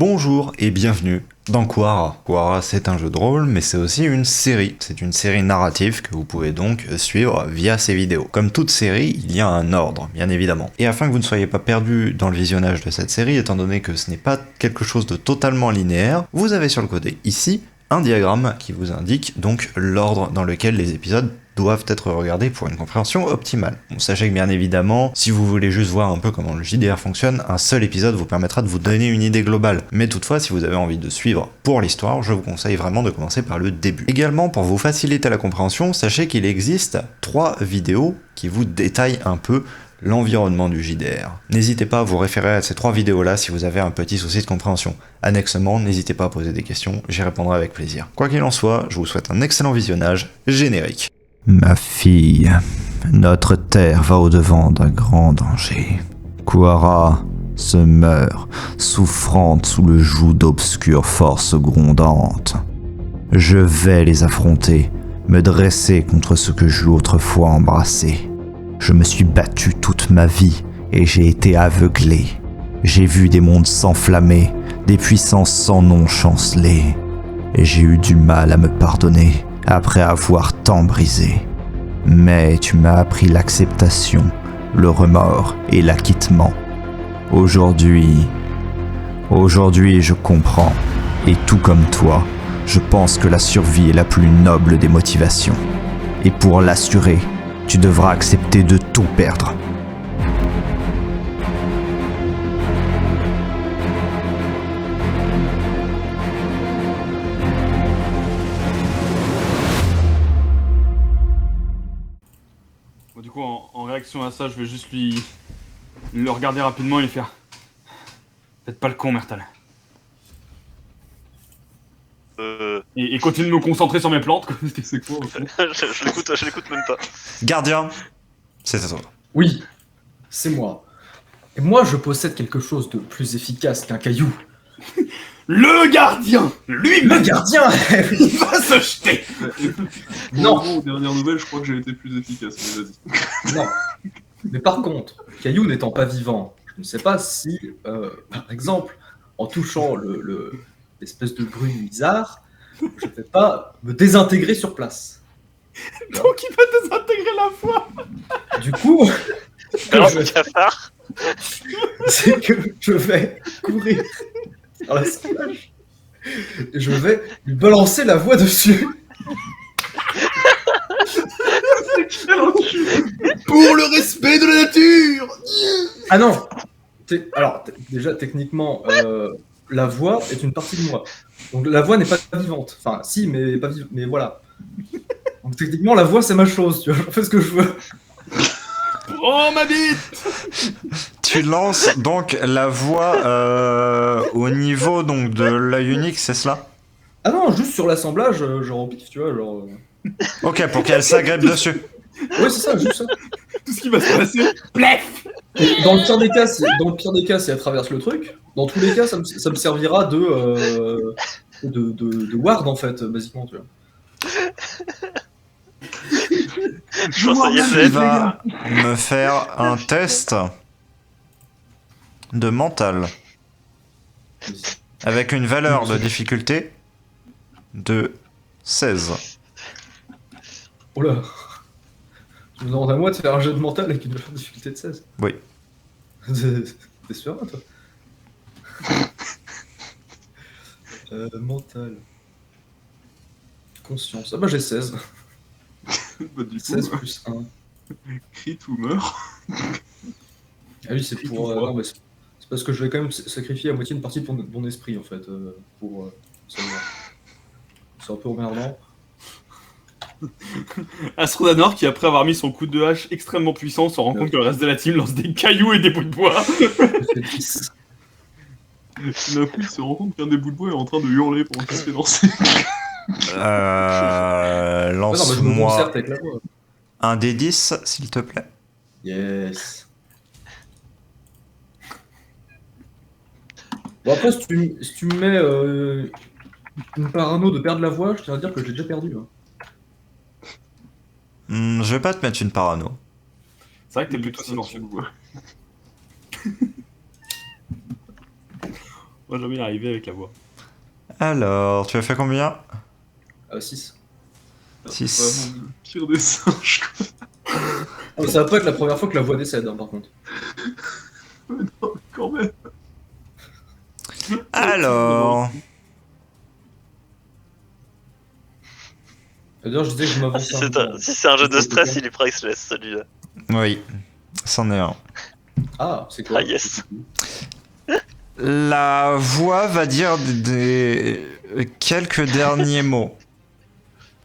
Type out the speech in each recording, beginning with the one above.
Bonjour et bienvenue dans Quara. Quara, c'est un jeu de rôle, mais c'est aussi une série. C'est une série narrative que vous pouvez donc suivre via ces vidéos. Comme toute série, il y a un ordre, bien évidemment. Et afin que vous ne soyez pas perdu dans le visionnage de cette série, étant donné que ce n'est pas quelque chose de totalement linéaire, vous avez sur le côté, ici, un diagramme qui vous indique donc l'ordre dans lequel les épisodes doivent être regardés pour une compréhension optimale. Bon, sachez que bien évidemment, si vous voulez juste voir un peu comment le JDR fonctionne, un seul épisode vous permettra de vous donner une idée globale. Mais toutefois, si vous avez envie de suivre pour l'histoire, je vous conseille vraiment de commencer par le début. Également, pour vous faciliter la compréhension, sachez qu'il existe 3 vidéos qui vous détaillent un peu l'environnement du JDR. N'hésitez pas à vous référer à ces 3 vidéos-là si vous avez un petit souci de compréhension. Annexement, n'hésitez pas à poser des questions, j'y répondrai avec plaisir. Quoi qu'il en soit, je vous souhaite un excellent visionnage générique. Ma fille, notre terre va au-devant d'un grand danger. Quara se meurt, souffrante sous le joug d'obscures forces grondantes. Je vais les affronter, me dresser contre ce que j'eus autrefois embrassé. Je me suis battu toute ma vie et j'ai été aveuglé. J'ai vu des mondes s'enflammer, des puissances sans nom chanceler. Et j'ai eu du mal à me pardonner après avoir tant brisé. Mais tu m'as appris l'acceptation, le remords et l'acquittement. Aujourd'hui, je comprends. Et tout comme toi, je pense que la survie est la plus noble des motivations. Et pour l'assurer, tu devras accepter de tout perdre. Du coup, en réaction à ça, je vais juste le regarder rapidement et lui faire faites pas le con, Mertal. Et continue de me concentrer sur mes plantes, quoi. C'est quoi je l'écoute même pas. Gardien, c'est à toi. Oui, c'est moi. Et moi, je possède quelque chose de plus efficace qu'un caillou. Le gardien lui-même. Le gardien. Il va se jeter. Non. Aux dernières nouvelles, je crois que j'ai été plus efficace, mais vas-y. Non. Mais par contre, le caillou n'étant pas vivant, je ne sais pas si, par exemple, en touchant l'espèce de bruit bizarre, je ne vais pas me désintégrer sur place. Donc il va désintégrer la foi. Du coup, Alors, le cafard. c'est que je vais courir dans la salle et je vais lui balancer la voix dessus. Pour le respect de la nature. Ah non. Alors, déjà, techniquement, la voix est une partie de moi. Donc la voix n'est pas vivante. Enfin, si, mais pas vivante. Mais voilà. Donc techniquement, la voix, c'est ma chose. Tu vois, je fais ce que je veux. Oh ma bite. Tu lances donc la voix au niveau donc de l'œil unique, c'est cela? Ah non, juste sur l'assemblage, genre au pif, tu vois, genre... Ok, pour qu'elle s'agrippe dessus. Ouais, c'est ça, juste ça. Tout ce qui va se passer. Plef. Et dans le pire des cas, si elle traverse le truc, dans tous les cas, ça me servira de ward, en fait, basiquement, tu vois. Je pense que ça y Il est, va me faire un test de mental avec une valeur de difficulté de 16. Oh là. Tu me demandes à moi de faire un jeu de mental avec une difficulté de 16. Oui. T'es sûr, toi? Mental. Conscience. Ah bah j'ai 16. Bah, du coup, 16 plus 1. crie ou meurt. Ah oui, c'est pour... non, mais c'est parce que je vais quand même sacrifier à moitié une partie de mon esprit, en fait, pour savoir. C'est un peu emmerdant. Astrodanor qui, après avoir mis son coup de hache extrêmement puissant, se rend compte que le reste de la team lance des cailloux et des bouts de bois. J'ai 10. D'un coup, il se rend compte qu'un des bouts de bois est en train de hurler pendant qu'il se fait lancer. Non, mais je me Lance-moi concerte avec la voix. un des 10, s'il te plaît. Yes. Bon après, si tu me mets une parano de perdre la voix, je tiens à dire que j'ai déjà perdu. Hein. Je vais pas te mettre une parano. C'est vrai que t'es plutôt silencieux. va jamais y arriver avec la voix. Alors, tu as fait combien? 6. Six. Vraiment le pire des singes, quoi. Ah, ça va pas être la première fois que la voix décède, hein, par contre. Non, quand même. Alors, D'ailleurs, je disais que je Ah, m'avançais si un c'est peu. si c'est un jeu de stress, il est priceless celui-là. oui, c'en est un. Ah, c'est quoi? Ah yes. La voix va dire quelques derniers mots.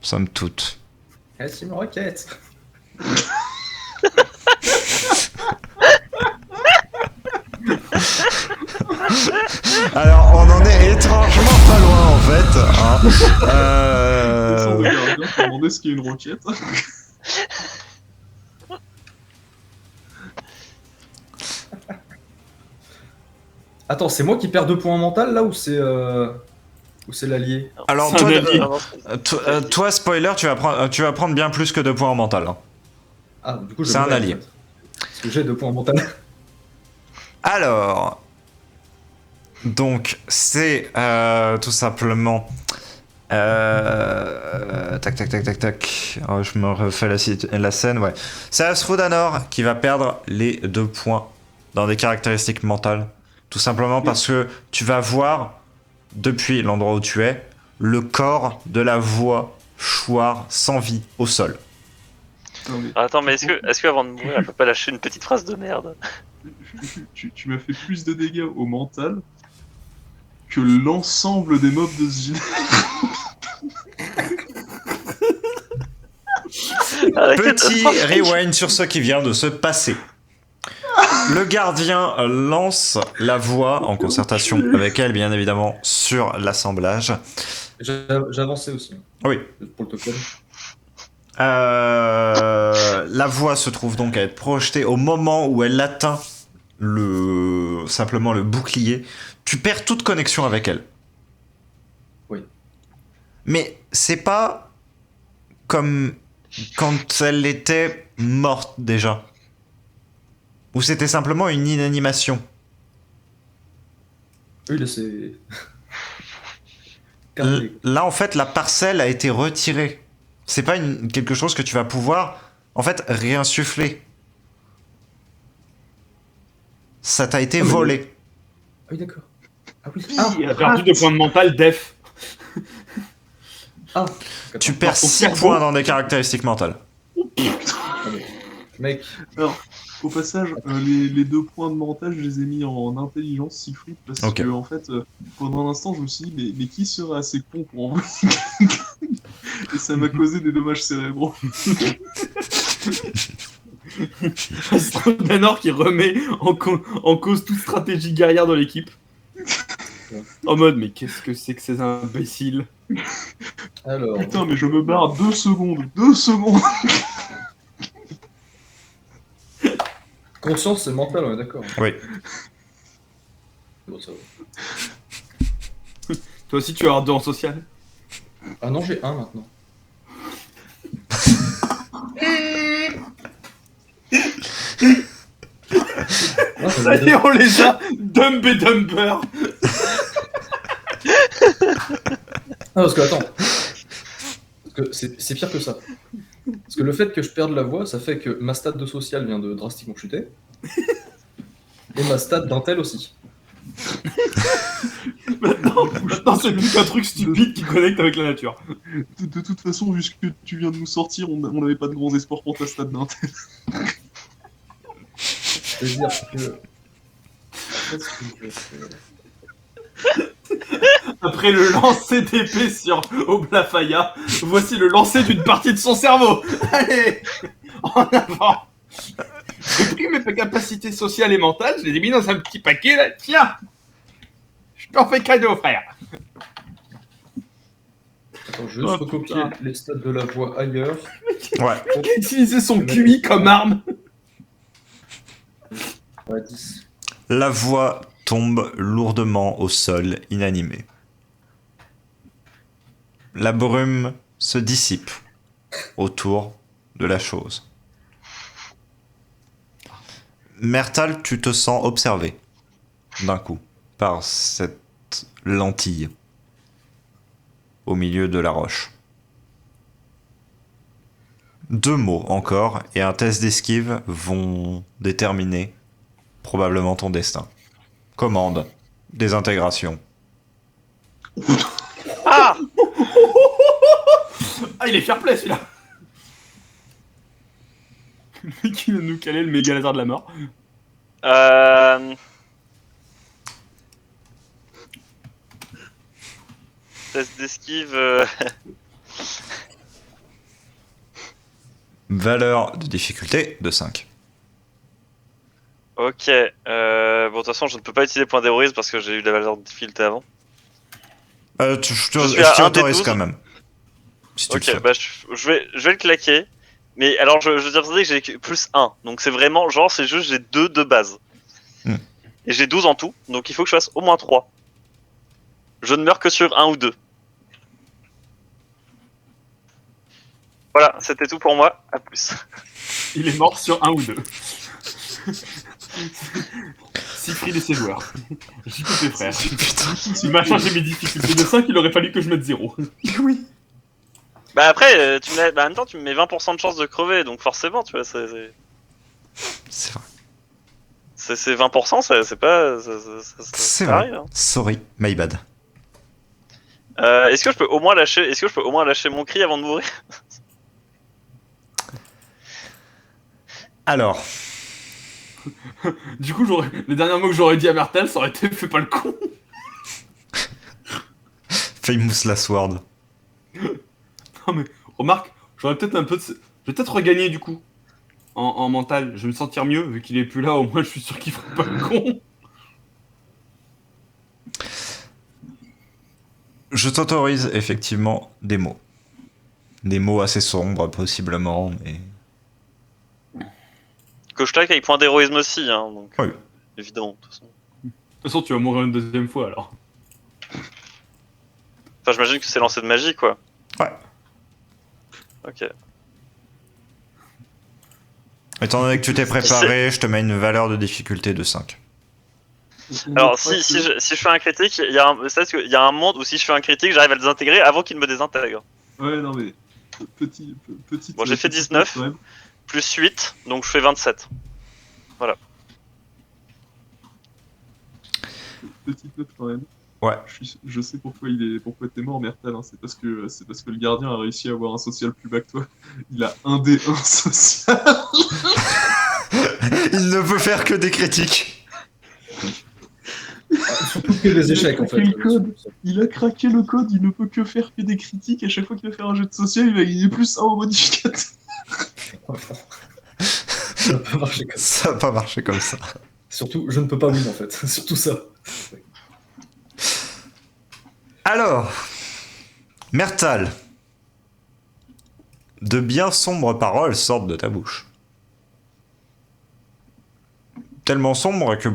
Somme toute. Eh, Team Rocket. Alors, on en est étrangement pas loin en fait. Hein. Sans de gardien, faut demander ce qu'est une roquette. Attends, c'est moi qui perds 2 points en mental là ou c'est l'allié? Alors, C'est toi, un allié. toi, spoiler, tu vas prendre bien plus que 2 points en mental. Hein. Ah, du coup, je C'est un me perds, allié. en fait. Parce que j'ai 2 points en mental. Alors, donc, c'est tout simplement. Tac, tac, tac, tac, tac. Oh, je me refais la scène, ouais. C'est Asrudanor qui va perdre les 2 points dans des caractéristiques mentales. Tout simplement parce que tu vas voir, depuis l'endroit où tu es, le corps de la voix choir sans vie au sol. Non, mais Attends, mais est-ce qu'avant de mourir, elle peut pas lâcher une petite phrase de merde? tu m'as fait plus de dégâts au mental que l'ensemble des mobs de ce gilet. Petit rewind sur ce qui vient de se passer. Le gardien lance la voix en concertation avec elle, bien évidemment, sur l'assemblage. J'ai avancé aussi, Oui. pour le token. La voix se trouve donc à être projetée au moment où elle atteint simplement le bouclier. Tu perds toute connexion avec elle. Oui. Mais c'est pas comme quand elle était morte déjà. Ou c'était simplement une inanimation. Oui, là, c'est... Là, en fait, la parcelle a été retirée. C'est pas quelque chose que tu vas pouvoir, en fait, réinsuffler. Ça t'a été volé. Ah oui, d'accord. Ah oui. Il a perdu 2 points de mental, def. Ah. Tu perds ton 6 cerveau. points dans des caractéristiques mentales. Mec, Alors, au passage, les 2 points de mental, je les ai mis en intelligence Siegfried parce Ok. que, en fait, pendant un instant, je me suis dit, mais qui serait assez con pour envoyer et ça m'a causé des dommages cérébraux. Danor qui remet en cause toute stratégie guerrière dans l'équipe. En mode, mais qu'est-ce que c'est que ces imbéciles? alors... Putain, mais je me barre 2 secondes. 2 secondes. Conscience, c'est mental, on est d'accord. Oui. Bon, ça va. Toi aussi, tu vas avoir 2 en social? Ah non, j'ai 1 maintenant. Ah, Ça y est, on les a dumb et dumber. Ah, parce que, attends. Parce que c'est pire que ça. Parce que le fait que je perde la voix, ça fait que ma stat de social vient de drastiquement chuter. Et ma stat d'intel aussi. Maintenant, c'est plus qu'un truc stupide qui connecte avec la nature. De toute façon, vu ce que tu viens de nous sortir, on n'avait pas de grands espoirs pour ta stade d'intel. C'est-à-dire que... Qu'est-ce que je fais ? Après le lancer d'épée sur Oblafaya, voici le lancer d'une partie de son cerveau. Allez, en avant. J'ai pris mes capacités sociales et mentales, je les ai mis dans un petit paquet là. Tiens, je t'en fais cadeau, frère. Attends, je vais juste recopier les stats de la voix ailleurs. Ouais. Qui a utilisé son QI comme arme. Ouais, 10. La voix tombe lourdement au sol, inanimée. La brume se dissipe autour de la chose. Mertal, tu te sens observé d'un coup par cette lentille au milieu de la roche. 2 mots encore et un test d'esquive vont déterminer probablement ton destin. Commande, désintégration. Ah Ah, il est fair play celui-là. Le mec qui vient de nous caler le méga laser de la mort. Test d'esquive. Valeur de difficulté de 5. Ok. Bon, de toute façon, je ne peux pas utiliser point d'héroïsme parce que j'ai eu la valeur de difficulté avant. Je suis à t'y 1 des autorise 12. quand même. Si tu le Ok, souhaites. bah je vais le claquer. Mais alors, je veux dire que j'ai plus 1. Donc c'est vraiment, genre, c'est juste j'ai 2 de base. Hmm. Et j'ai 12 en tout. Donc il faut que je fasse au moins 3. Je ne meurs que sur 1 ou 2. Voilà, c'était tout pour moi. À plus. Il est mort sur 1 ou 2. Siegfried et ses joueurs. J'y peux tes frères. Il m'a changé mes difficultés de 5, il aurait fallu que je mette 0. Oui. Bah après, en même temps, tu me mets 20% de chance de crever. Donc forcément, tu vois, C'est vrai. c'est 20%, c'est pas... C'est ça vrai. arrive, hein. Sorry, my bad. Est-ce que je peux au moins lâcher mon cri avant de mourir? Alors, Du coup, les derniers mots que j'aurais dit à Mertel, ça aurait été fais pas le con. Famous Last Word. Non mais, remarque, j'aurais peut-être un peu de... Je vais peut-être regagner du coup. En mental, je vais me sentir mieux, vu qu'il est plus là, au moins je suis sûr qu'il ferait pas le con. Je t'autorise effectivement des mots. Des mots assez sombres, possiblement, mais... Que je claque avec point d'héroïsme aussi, hein, donc... Oui. Évidemment, de toute façon. De toute façon, tu vas mourir une deuxième fois alors. Enfin, j'imagine que c'est lancé de magie, quoi. Ouais. Ok. Étant donné que tu t'es préparé, je te mets une valeur de difficulté de 5. Alors, si je fais un critique, il y a un monde où si je fais un critique, j'arrive à le désintégrer avant qu'il me désintègre. Ouais, non, mais. Petit. Bon, j'ai fait 19. Quand même. Plus 8, donc je fais 27. Petite note quand même. Ouais. Je sais pourquoi t'es mort, Mertal. Hein. C'est parce que le gardien a réussi à avoir un social plus bas que toi. Il a un des 1 social. Il ne peut faire que des critiques. Surtout que des échecs en fait. Le code. Il a craqué le code, il ne peut que faire que des critiques. À chaque fois qu'il va faire un jet de social, il va gagner plus 1 au modificateur. Ça n'a pas marché comme ça. Ça n'a pas marché comme ça. Surtout, je ne peux pas win en fait. Surtout ça. Alors, Mertal, de bien sombres paroles sortent de ta bouche. Tellement sombres que,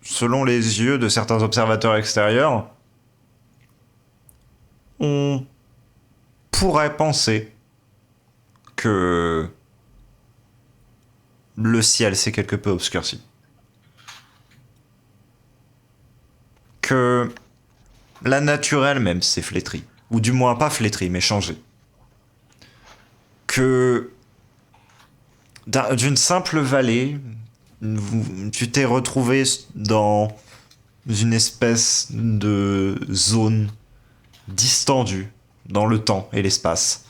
selon les yeux de certains observateurs extérieurs, on pourrait penser que le ciel s'est quelque peu obscurci. Que la nature elle-même s'est flétrie. Ou du moins pas flétrie, mais changée. Que d'une simple vallée, tu t'es retrouvé dans une espèce de zone distendue dans le temps et l'espace,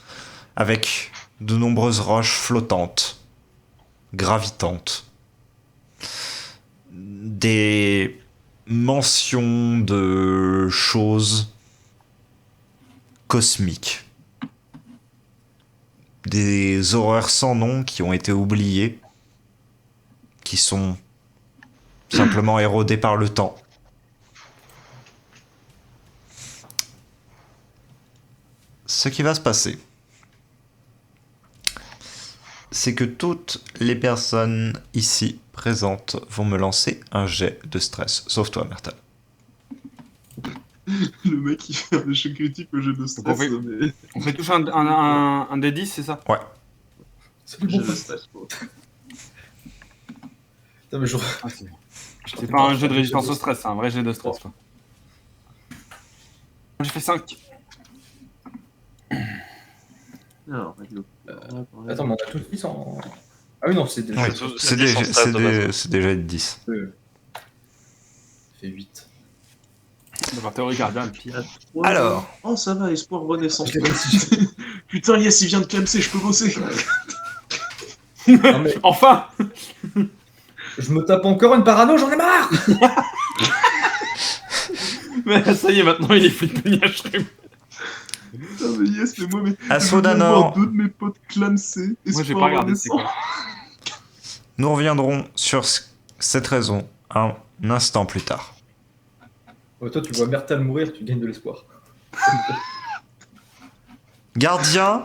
avec de nombreuses roches flottantes, gravitantes, des mentions de choses cosmiques, des horreurs sans nom qui ont été oubliées, qui sont simplement érodées par le temps. Ce qui va se passer, c'est que toutes les personnes ici présentes vont me lancer un jet de stress, sauf toi, Mertal. Le mec il fait un échec critique au jet de stress. Mais... On fait toucher un des 10, c'est ça? Ouais. C'est du Jet bon de poste. stress, quoi. Putain, mais C'est pas un jeu de résistance au stress, c'est un vrai jeu de stress quoi. J'ai fait 5. Alors, règle- Attends, mais on a tous 10 en. Ah oui, non, c'est déjà. Ouais, c'est- c'est c'est déjà, 10 en base. c'est déjà 10. Ça fait 8. Dans théorie, gardien, le pire. Alors. Oh, ça va, espoir renaissance. Je l'ai réussi. Putain, yes, il vient de clamser, je peux bosser. Non, mais Enfin je me tape encore une parano, j'en ai marre. Mais ça y est, maintenant il est flippé à shroom. Putain, mais yes, mais moi, mais. Assaut je viens de d'Anor. voir 2 de mes potes clamser. Moi j'ai espoir pas regardé c'est renaissance. quoi. Nous reviendrons sur cette raison un instant plus tard. Oh, toi, tu vois Mertal mourir, tu gagnes de l'espoir. Gardien,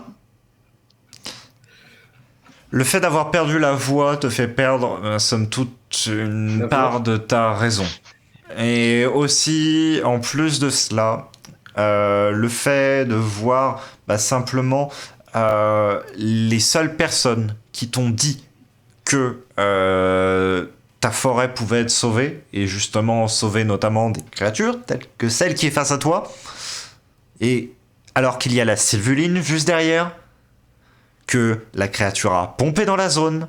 le fait d'avoir perdu la voix te fait perdre, somme toute, une La part voix. de ta raison. Et aussi, en plus de cela, le fait de voir simplement les seules personnes qui t'ont dit que ta forêt pouvait être sauvée, et justement sauver notamment des créatures telles que celle qui est face à toi, et alors qu'il y a la sylvuline juste derrière, que la créature a pompé dans la zone,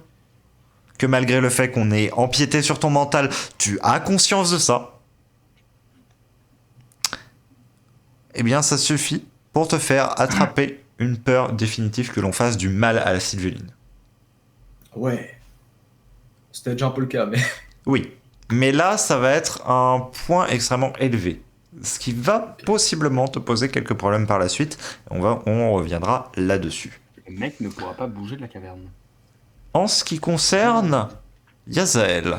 que malgré le fait qu'on ait empiété sur ton mental, tu as conscience de ça, eh bien ça suffit pour te faire attraper une peur définitive que l'on fasse du mal à la sylvuline. Ouais. C'était déjà un peu le cas, mais. Oui, mais là, ça va être un point extrêmement élevé, ce qui va possiblement te poser quelques problèmes par la suite. On reviendra là-dessus. Le mec ne pourra pas bouger de la caverne. En ce qui concerne Yazael,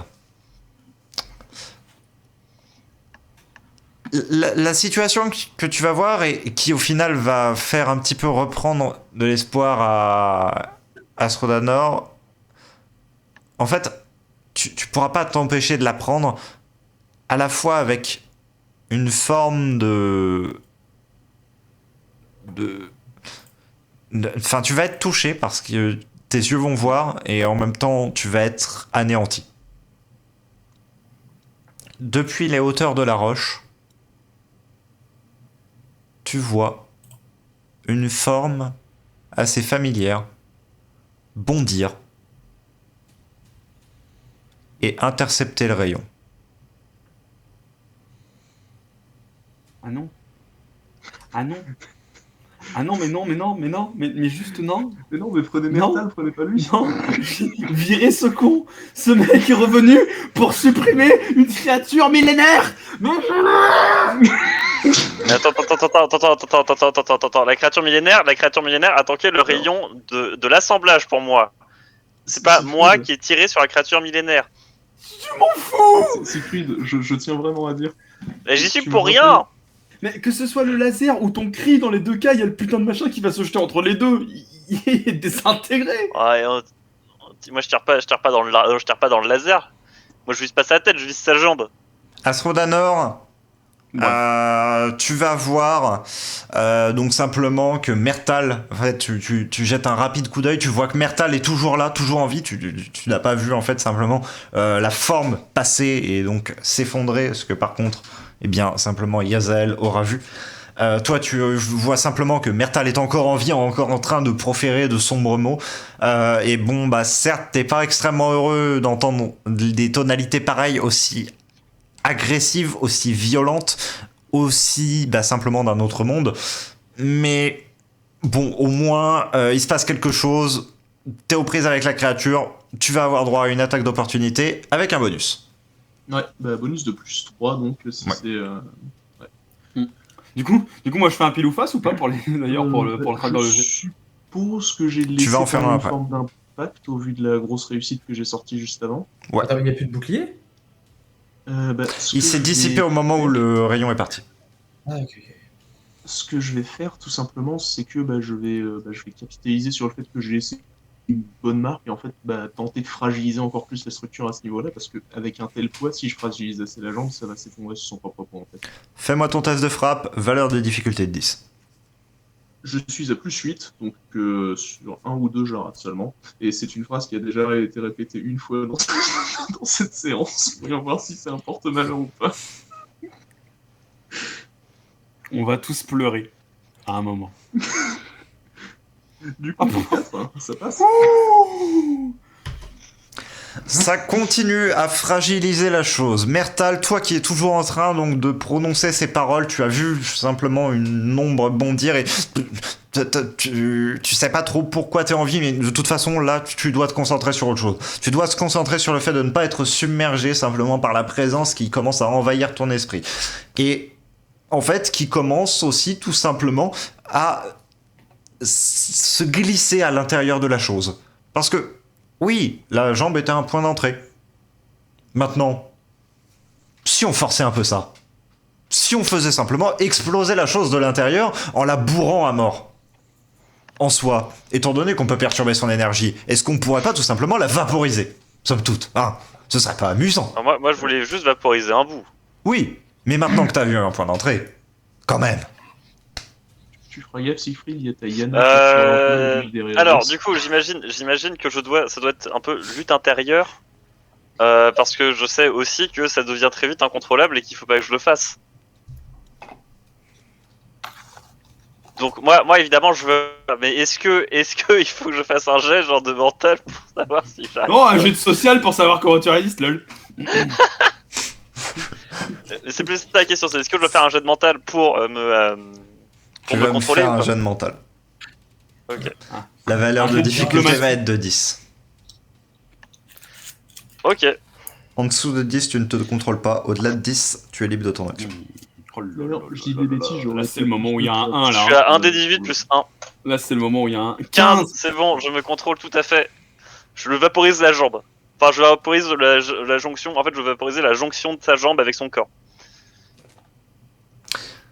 la situation que tu vas voir et qui au final va faire un petit peu reprendre de l'espoir à Assaut d'Anor, en fait, tu pourras pas t'empêcher de la prendre à la fois avec une forme enfin, tu vas être touché parce que tes yeux vont voir et en même temps, tu vas être anéanti. Depuis les hauteurs de la roche, tu vois une forme assez familière bondir et intercepter le rayon. Ah non. Ah non. Ah non, mais non, mais non, mais non, mais juste non. Mais non, mais prenez Non. Mertal, prenez pas lui. Non. Virez ce con. Ce mec est revenu pour supprimer une créature millénaire. Mais Mais attends. La créature millénaire a tanké le rayon de l'assemblage pour moi. C'est pas moi qui ai tiré sur la créature millénaire. je m'en fous. C'est fluide, je tiens vraiment à dire. Et j'y suis Tu pour me rien. Mais que ce soit le laser ou ton cri, dans les deux cas, il y a le putain de machin qui va se jeter entre les deux. Il est désintégré. Ouais, moi je tire pas dans le laser. Moi je vise pas sa tête, je vise sa jambe. Assaut d'Anor, tu vas voir donc simplement que Mertal, en fait, tu jettes un rapide coup d'œil, tu vois que Mertal est toujours là, toujours en vie, tu n'as pas vu en fait simplement la forme passer et donc s'effondrer, ce que par contre, eh bien simplement Yazael aura vu. Toi, tu vois simplement que Mertal est encore en vie, encore en train de proférer de sombres mots. Et bon, certes, t'es pas extrêmement heureux d'entendre des tonalités pareilles aussi agressive, aussi violente, aussi simplement d'un autre monde. Mais bon, au moins, il se passe quelque chose, t'es aux prises avec la créature, tu vas avoir droit à une attaque d'opportunité avec un bonus. Ouais, bonus de plus 3, donc si Ouais. c'est... Du coup, moi je fais un pile ou face ou pas pour les d'ailleurs pour le track dans le Je jeu. suppose que j'ai laissé vas en faire quand un même après. une forme d'impact au vu de la grosse réussite que j'ai sortie juste avant. Ouais. Attends, il n'y a plus de bouclier. Il s'est dissipé au moment où le rayon est parti. Ah, ok. Ce que je vais faire, tout simplement, c'est que je vais capitaliser sur le fait que j'ai laissé une bonne marque et en fait tenter de fragiliser encore plus la structure à ce niveau-là, parce qu'avec un tel poids, si je fragilise assez la jambe, ça va s'effondrer sur son propre poids en fait. Fais-moi ton test de frappe, valeur de difficulté de 10. Je suis à plus 8, donc sur un ou deux, je rate seulement. Et c'est une phrase qui a déjà été répétée une fois dans cette séance. Voyons voir si ça importe malheur ou pas. On va tous pleurer à un moment. Du coup, 4, hein, ça passe. Ça continue à fragiliser la chose. Mertal, toi qui es toujours en train donc de prononcer ces paroles, tu as vu simplement une ombre bondir et tu sais pas trop pourquoi t'es en vie, mais de toute façon là tu dois te concentrer sur autre chose. Tu dois te concentrer sur le fait de ne pas être submergé simplement par la présence qui commence à envahir ton esprit. Et en fait qui commence aussi tout simplement à se glisser à l'intérieur de la chose. Parce que oui, la jambe était un point d'entrée. Maintenant, si on forçait un peu ça, si on faisait simplement exploser la chose de l'intérieur en la bourrant à mort, en soi, étant donné qu'on peut perturber son énergie, est-ce qu'on pourrait pas tout simplement la vaporiser? Somme toute, hein? Ce serait pas amusant. Alors moi, je voulais juste vaporiser un bout. Oui, mais maintenant que t'as vu un point d'entrée, quand même. Tu feras gaffe, Siegfried, il y a ta Yana qui derrière. Alors, du coup, j'imagine que ça doit être un peu lutte intérieure, parce que je sais aussi que ça devient très vite incontrôlable et qu'il faut pas que je le fasse. Donc moi évidemment je veux, mais est-ce que il faut que je fasse un jet genre de mental pour savoir si j'arrive? Non, un jet de social pour savoir comment tu résistes, lol. C'est plus ça la question, c'est est-ce que je dois faire un jet de mental pour Tu me vas me contrôler faire ou un pas? jet de mental. Ok. La valeur Un de jet de difficulté diplomatie. va être de 10. Ok. En dessous de 10, tu ne te contrôles pas. Au-delà de 10, tu es libre de ton action. Oh là Non, là je dis là des là bêtises, là. j'aurais Là, c'est le moment où il y a un 1 Je là. suis à 1 des 18 plus 1. Là, c'est le moment où il y a un 15, 15. c'est bon, je me contrôle tout à fait. Je le vaporise la jambe. Enfin, je vaporise la jonction. En fait, je vais vaporiser la jonction de sa jambe avec son corps.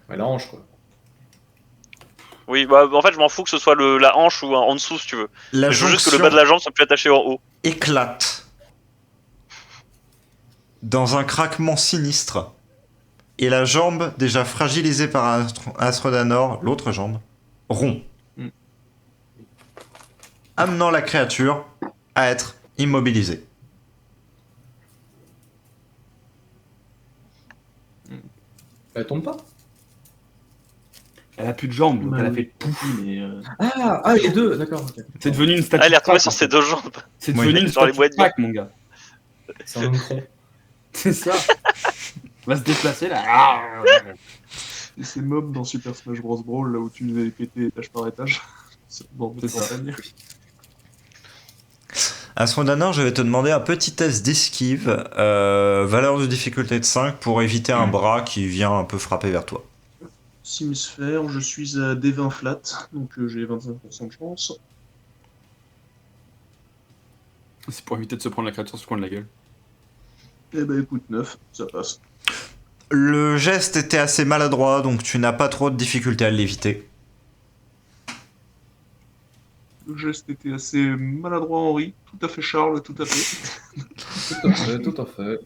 Ouais, la hanche, quoi. Oui, bah en fait, je m'en fous que ce soit la hanche ou en dessous si tu veux. La Mais je veux juste que le jonction bas de la jambe soit plus attaché en haut. éclate dans un craquement sinistre. Et la jambe, déjà fragilisée par Astrodanor, l'autre jambe, rompt. Mm. Amenant la créature à être immobilisée. Elle tombe pas. Elle a plus de jambes, donc elle a fait. Mais Ah, les deux, d'accord. ok. C'est devenu une statue. Ah, elle est retombée de sur Pâques, ses en fait. deux jambes. C'est Oui. devenu une Dans les statue bois de de Pâques, mon gars. C'est un Omicron. C'est ça. On va se déplacer là. Ah, et ces mobs dans Super Smash Bros. Brawl, là où tu nous avais pété étage par étage. C'est bon, C'est ça. Astrodanor, je vais te demander un petit test d'esquive, valeur de difficulté de 5 pour éviter un bras qui vient un peu frapper vers toi. Simsphère, je suis à D20 flat, donc j'ai 25% de chance. C'est pour éviter de se prendre la créature sur le coin de la gueule. Eh ben écoute, 9, ça passe. Le geste était assez maladroit, donc tu n'as pas trop de difficulté à l'éviter. Le geste était assez maladroit, Henri. Tout à fait, Charles, tout à fait. Tout à fait.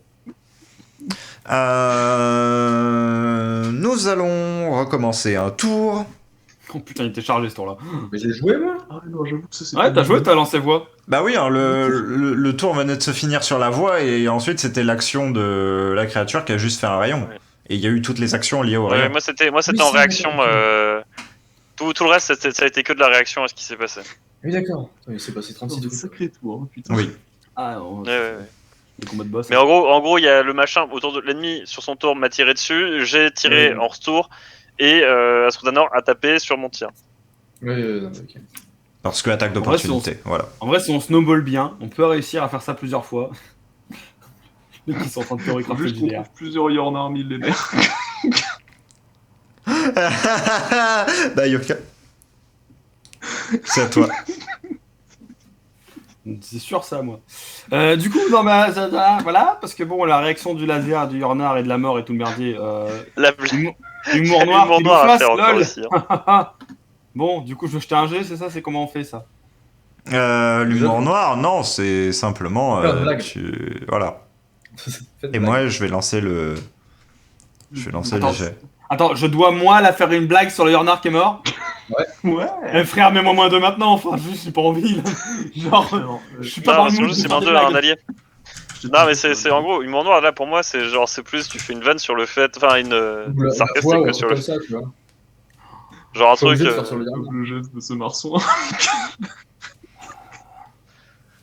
Nous allons recommencer un tour. Oh putain, il était chargé ce tour-là. Mais j'ai joué, moi. Ah non, j'avoue que ça c'est. Ouais, t'as joué, t'as lancé voix. Bah oui, hein, le tour venait de se finir sur la voie et ensuite c'était l'action de la créature qui a juste fait un rayon. Ouais. Et il y a eu toutes les actions liées au Ouais, rayon. moi c'était Oui, en si, réaction. d'accord. Tout le reste, ça a été que de la réaction à ce qui s'est passé. Oui, d'accord. Il s'est passé 36 C'est un trucs. sacré tour, hein, putain. Oui. Ah, Ouais. le combat de boss. Mais en gros, il y a le machin autour de l'ennemi sur son tour m'a tiré dessus, j'ai tiré Oui. en retour et Astrodanor a tapé sur mon tir. Oui, non, mais ok. Parce que attaque d'opportunité, voilà. En vrai, si on snowball bien, on peut réussir à faire ça plusieurs fois. Les mecs qui sont en train de Faut chorégraphier le juste qu'on JDR. trouve plusieurs Yornar millénaires. Bah Yoka. C'est à toi. C'est sûr ça, moi. Du coup, non, mais voilà, parce que bon, la réaction du laser, du Yornar et de la mort et tout le merdier. La Humour noir, l'humour qui nous noir à fasse, faire encore lol. aussi. Hein. Bon, du coup, je veux jeter un G, c'est ça? C'est comment on fait ça? L'humour noir, non, c'est simplement... Faire une blague. Voilà. Faites Et blague. moi, je vais lancer le... Je vais lancer Attends, le jet. Attends, je dois moi la faire une blague sur le Yornar qui est mort? Ouais. Eh frère, mets-moi moins 2 maintenant, enfin, juste, j'ai pas envie, là. Genre, Alors, je suis pas Non, dans parce le que mood c'est de moins faire deux des à un blagues. allié. Non, mais c'est en gros, humour noir là pour moi, c'est genre, c'est plus tu fais une vanne sur le fait. Enfin, une Ou la sarcastique voix, que ou sur le comme ça, tu vois. Genre un Faut truc. obligé de faire sur le dernier. Le geste de ce marsouin.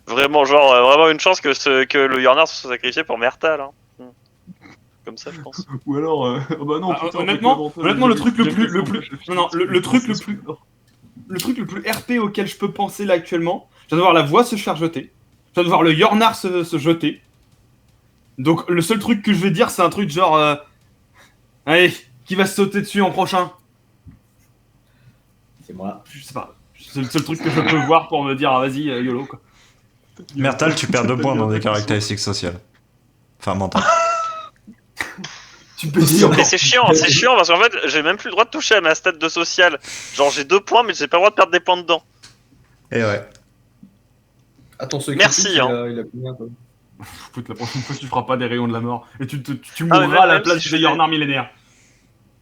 Vraiment, genre, vraiment une chance que le Yornar se soit sacrifié pour Mertal. Hein. Comme ça, je pense. Ou alors, bah non, Ah, putain, honnêtement, avec l'avantage, le truc le bien plus, que le ça plus, empêche le non, non, film, le truc le c'est plus, super. le truc le plus RP auquel je peux penser là actuellement, je viens de voir la voix se faire jeter, je viens de voir le Yornar se jeter. Donc le seul truc que je vais dire, c'est un truc genre, allez, qui va se sauter dessus en prochain? C'est moi. Je sais pas. C'est le seul truc que je peux voir pour me dire, ah, vas-y, YOLO quoi. Mertal, tu perds 2 points dans des T'as bien caractéristiques sociales. Enfin, mentales. Tu peux dire. Mais c'est chiant parce qu'en fait, j'ai même plus le droit de toucher à ma stat de social. Genre, j'ai 2 points, mais j'ai pas le droit de perdre des points dedans. Et ouais. Attends, ce Merci, critique, hein. il a combien, toi? Écoute, la prochaine fois, tu feras pas des rayons de la mort et tu Ah, mais mourras à la même place si des je Yornar millénaires.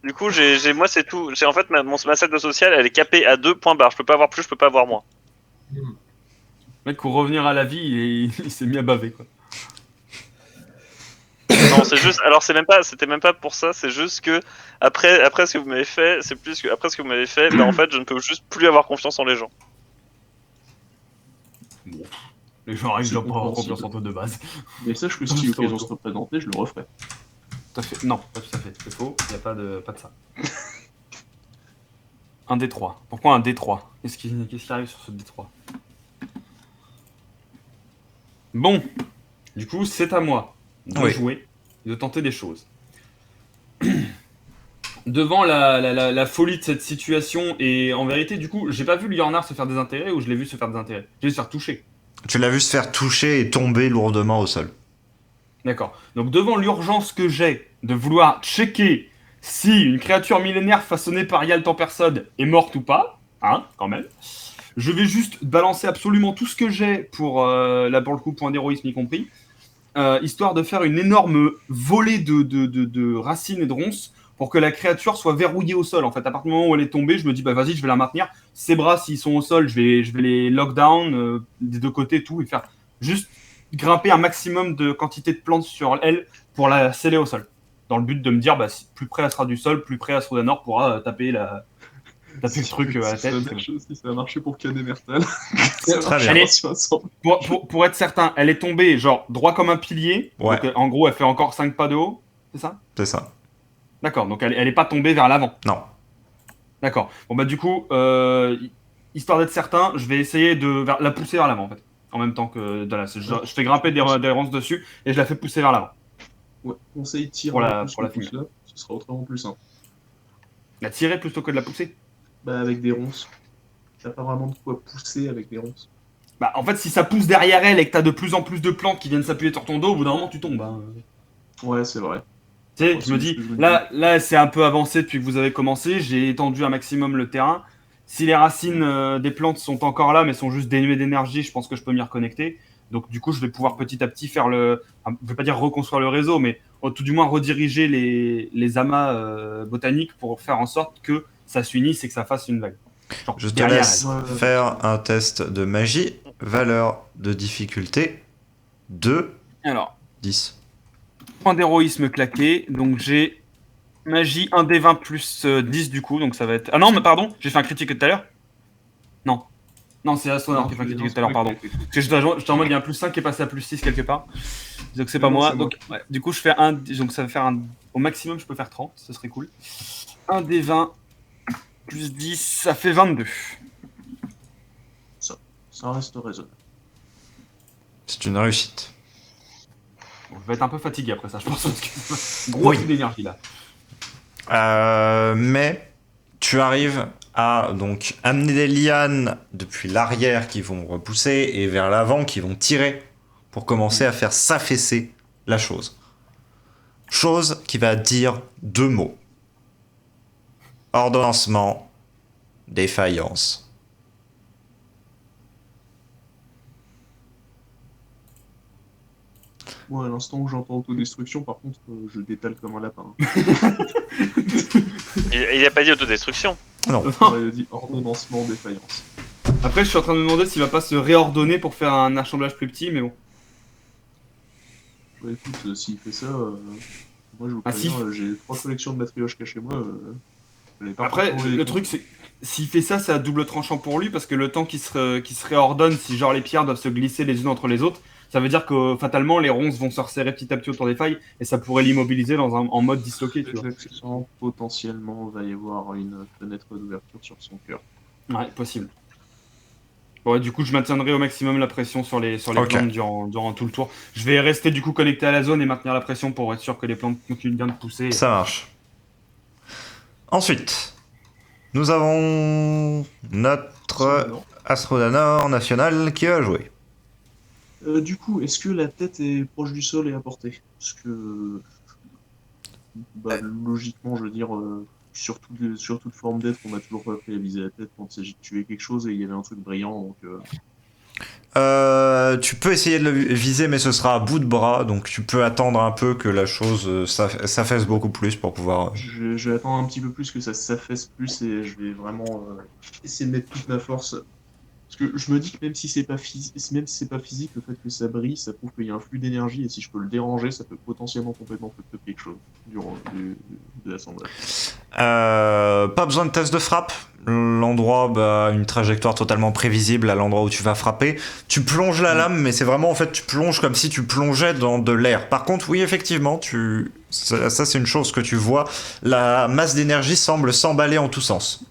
Du coup, moi, c'est tout. J'ai en fait ma stat de social, elle est capée à 2 points barre. Je peux pas avoir plus, je peux pas avoir moins. Le mec, pour revenir à la vie, il s'est mis à baver quoi. Non, c'est juste. Alors, c'était même pas pour ça. C'est juste que après ce que vous m'avez fait, c'est plus que après ce que vous m'avez fait, bah en fait, je ne peux juste plus avoir confiance en les gens. Les gens arrivent, C'est ils doivent pas avoir compréhensible. confiance en toi de base. Mais sache que si l'occasion se représentait, je le referais. Tout à fait. Non, pas tout à fait. C'est faux. Il n'y a pas de ça. Un D3. Pourquoi un D3? Qu'est-ce qui arrive sur ce D3? Bon. Du coup, c'est à moi de Oui. jouer, de tenter des choses. Devant la folie de cette situation, et en vérité, du coup, j'ai pas vu le Yornar se faire désintégrer ou je l'ai vu se faire désintégrer? J'ai vu se faire toucher. Tu l'as vu se faire toucher et tomber lourdement au sol. D'accord. Donc devant l'urgence que j'ai de vouloir checker si une créature millénaire façonnée par Yalt en personne est morte ou pas, hein, quand même, je vais juste balancer absolument tout ce que j'ai pour, là pour le coup, point d'héroïsme y compris, histoire de faire une énorme volée de racines et de ronces pour que la créature soit verrouillée au sol. En fait, à partir du moment où elle est tombée, je me dis, bah vas-y, je vais la maintenir. Ses bras, s'ils sont au sol, je vais les lockdown des deux côtés, tout, et faire juste grimper un maximum de quantité de plantes sur elle pour la sceller au sol. Dans le but de me dire, bah, plus près elle sera du sol, plus près Astrodanor pourra taper le truc à la tête. Si ça a marché pour Cadet Mertal. Très bien. Allez. Pour être certain, elle est tombée genre droit comme un pilier. Ouais. Donc, en gros, elle fait encore 5 pas de haut. C'est ça? C'est ça. D'accord, donc elle est pas tombée vers l'avant. Non. D'accord. Bon bah du coup, histoire d'être certain, je vais essayer de la pousser vers l'avant en fait. En même temps que de là, je fais grimper des ronces dessus et je la fais pousser vers l'avant. Ouais, conseil tire Pour la- plus pour la que pouce là, ce sera autrement plus simple. La tirer plutôt que de la pousser. Bah avec des ronces. T'as pas vraiment de quoi pousser avec des ronces. Bah en fait, si ça pousse derrière elle et que t'as de plus en plus de plantes qui viennent s'appuyer sur ton dos, au bout d'un moment tu tombes. Hein. Ouais, c'est vrai. Tu sais, Ouais, je me c'est dis, ce que je me là c'est un peu avancé depuis que vous avez commencé, j'ai étendu un maximum le terrain. Si les racines des plantes sont encore là, mais sont juste dénuées d'énergie, je pense que je peux m'y reconnecter. Donc du coup, je vais pouvoir petit à petit faire je vais pas dire reconstruire le réseau, mais tout du moins rediriger les amas botaniques pour faire en sorte que ça s'unisse et que ça fasse une vague. Genre, Je te derrière laisse elle. faire un test de magie. Valeur de difficulté 2, Alors, 10. point d'héroïsme claqué, donc j'ai magie 1d20 plus 10 du coup, donc ça va être... Ah non, mais pardon, j'ai fait un critique tout à l'heure. Non. Non, c'est Astronaut qui a fait un critique tout à l'heure, pardon. Parce que j'étais en mode, il y a un plus 5 qui est passé à plus 6 quelque part. Donc c'est pas Non, moi. c'est Donc ouais, du coup, je fais donc ça va faire au maximum, je peux faire 30, ce serait cool. 1d20 plus 10, ça fait 22. Ça reste raisonnable. C'est une réussite. Bon, je vais être un peu fatigué après ça, je pense, parce que gros Oui. coup d'énergie là. Mais tu arrives à donc amener des lianes depuis l'arrière qui vont repousser et vers l'avant qui vont tirer pour commencer à faire s'affaisser la chose. Chose qui va dire 2 mots. Ordonnancement, défaillance. Moi, à l'instant où j'entends autodestruction, par contre, je détale comme un lapin. Il a pas dit autodestruction. Non. Il a dit ordonnancement, défaillance. Après, je suis en train de me demander s'il va pas se réordonner pour faire un assemblage plus petit, mais bon. Ouais, écoute, s'il fait ça, moi je vous Ah, préviens, si. j'ai 3 collections de matrioches cachées moi. l'avais pas Après, contrôlé. le truc, c'est s'il fait ça, c'est à double tranchant pour lui, parce que le temps qu'il se réordonne, si genre les pierres doivent se glisser les unes entre les autres, ça veut dire que fatalement les ronces vont se resserrer petit à petit autour des failles, et ça pourrait l'immobiliser en mode disloqué, tu vois. Exactement. Potentiellement, il va y avoir une fenêtre d'ouverture sur son cœur. Ouais, possible. Ouais, du coup, je maintiendrai au maximum la pression sur les Ok. plantes durant tout le tour. Je vais rester du coup connecté à la zone et maintenir la pression pour être sûr que les plantes continuent bien de pousser. Ça marche. Ensuite, nous avons notre Non. Astronor national qui a joué. Du coup, est-ce que la tête est proche du sol et à portée? Parce que, logiquement, je veux dire, sur toute forme d'être, on m'a toujours pas appris à viser la tête quand il s'agit de tuer quelque chose et il y avait un truc brillant, donc Tu peux essayer de le viser, mais ce sera à bout de bras, donc tu peux attendre un peu que la chose s'affaisse beaucoup plus pour pouvoir. je vais attendre un petit peu plus que ça s'affaisse plus et je vais vraiment essayer de mettre toute ma force. Parce que je me dis que même si c'est pas physique, le fait que ça brille, ça prouve qu'il y a un flux d'énergie et si je peux le déranger, ça peut potentiellement complètement fuck up quelque chose durant de l'assemblage. Pas besoin de test de frappe. L'endroit, une trajectoire totalement prévisible à l'endroit où tu vas frapper. Tu plonges la lame, mais c'est vraiment en fait, tu plonges comme si tu plongeais dans de l'air. Par contre, oui, effectivement, ça c'est une chose que tu vois. La masse d'énergie semble s'emballer en tous sens.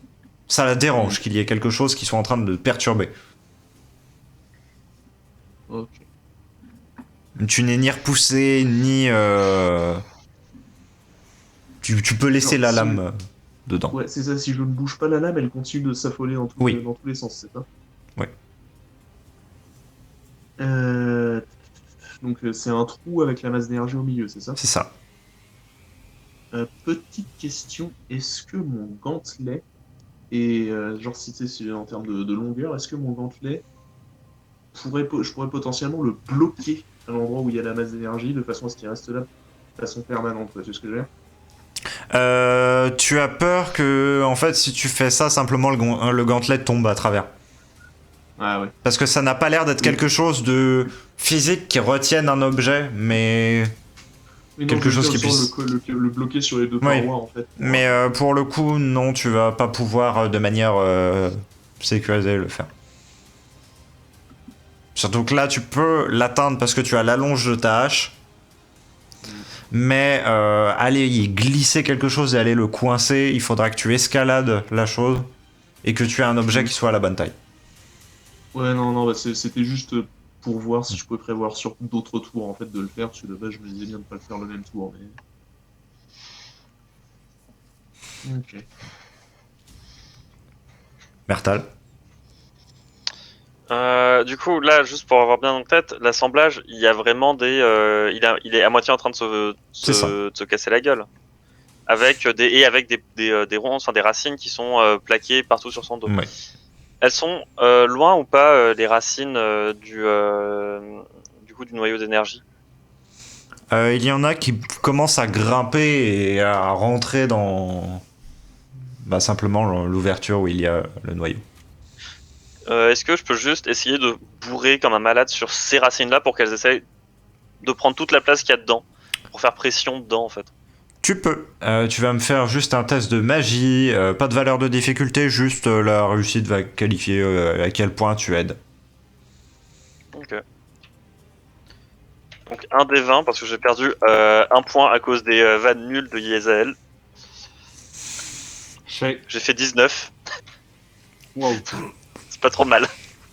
Ça la dérange qu'il y ait quelque chose qui soit en train de perturber. Ok. Tu n'es ni repoussé, ni. Tu peux laisser Non, la si- lame dedans. Ouais, c'est ça, si je ne bouge pas la lame, elle continue de s'affoler Oui. dans tous les sens, c'est ça? Ouais. Donc c'est un trou avec la masse d'énergie au milieu, c'est ça? C'est ça. Petite question, est-ce que mon gantelet, et genre si c'est en termes de longueur, est-ce que mon gantelet, je pourrais potentiellement le bloquer à l'endroit où il y a la masse d'énergie de façon à ce qu'il reste là de façon permanente, tu vois ce que je veux dire? Tu as peur que, en fait, si tu fais ça, simplement le gantelet tombe à travers. Ah ouais. Parce que ça n'a pas l'air d'être Oui. quelque chose de physique qui retienne un objet, mais Mais non, quelque je veux chose dire, qui sans puisse. le bloquer sur les deux Oui. parois en fait. Mais pour le coup, non, tu vas pas pouvoir de manière sécurisée le faire. Surtout que là, tu peux l'atteindre parce que tu as l'allonge de ta hache. Mais aller y glisser quelque chose et aller le coincer, il faudra que tu escalades la chose et que tu aies un objet qui soit à la bonne taille. Ouais, non, c'était juste pour voir si je pouvais prévoir sur d'autres tours en fait de le faire, parce que de base je me disais bien de pas le faire le même tour, mais. Ok. Mertal. Du coup, là, juste pour avoir bien en tête, l'assemblage, il y a vraiment il est à moitié en train de C'est ça. de se casser la gueule. Avec des ronces, enfin des racines qui sont plaquées partout sur son dos. Ouais. Elles sont loin ou pas les racines du coup du noyau d'énergie? Il y en a qui commencent à grimper et à rentrer dans simplement l'ouverture où il y a le noyau. Est-ce que je peux juste essayer de bourrer comme un malade sur ces racines-là pour qu'elles essayent de prendre toute la place qu'il y a dedans, pour faire pression dedans en fait? Tu peux. Tu vas me faire juste un test de magie, pas de valeur de difficulté, juste la réussite va qualifier à quel point tu aides. Ok. Donc un des 20 parce que j'ai perdu un point à cause des vannes nulles de Yezael. J'ai fait 19. Wow. C'est pas trop mal.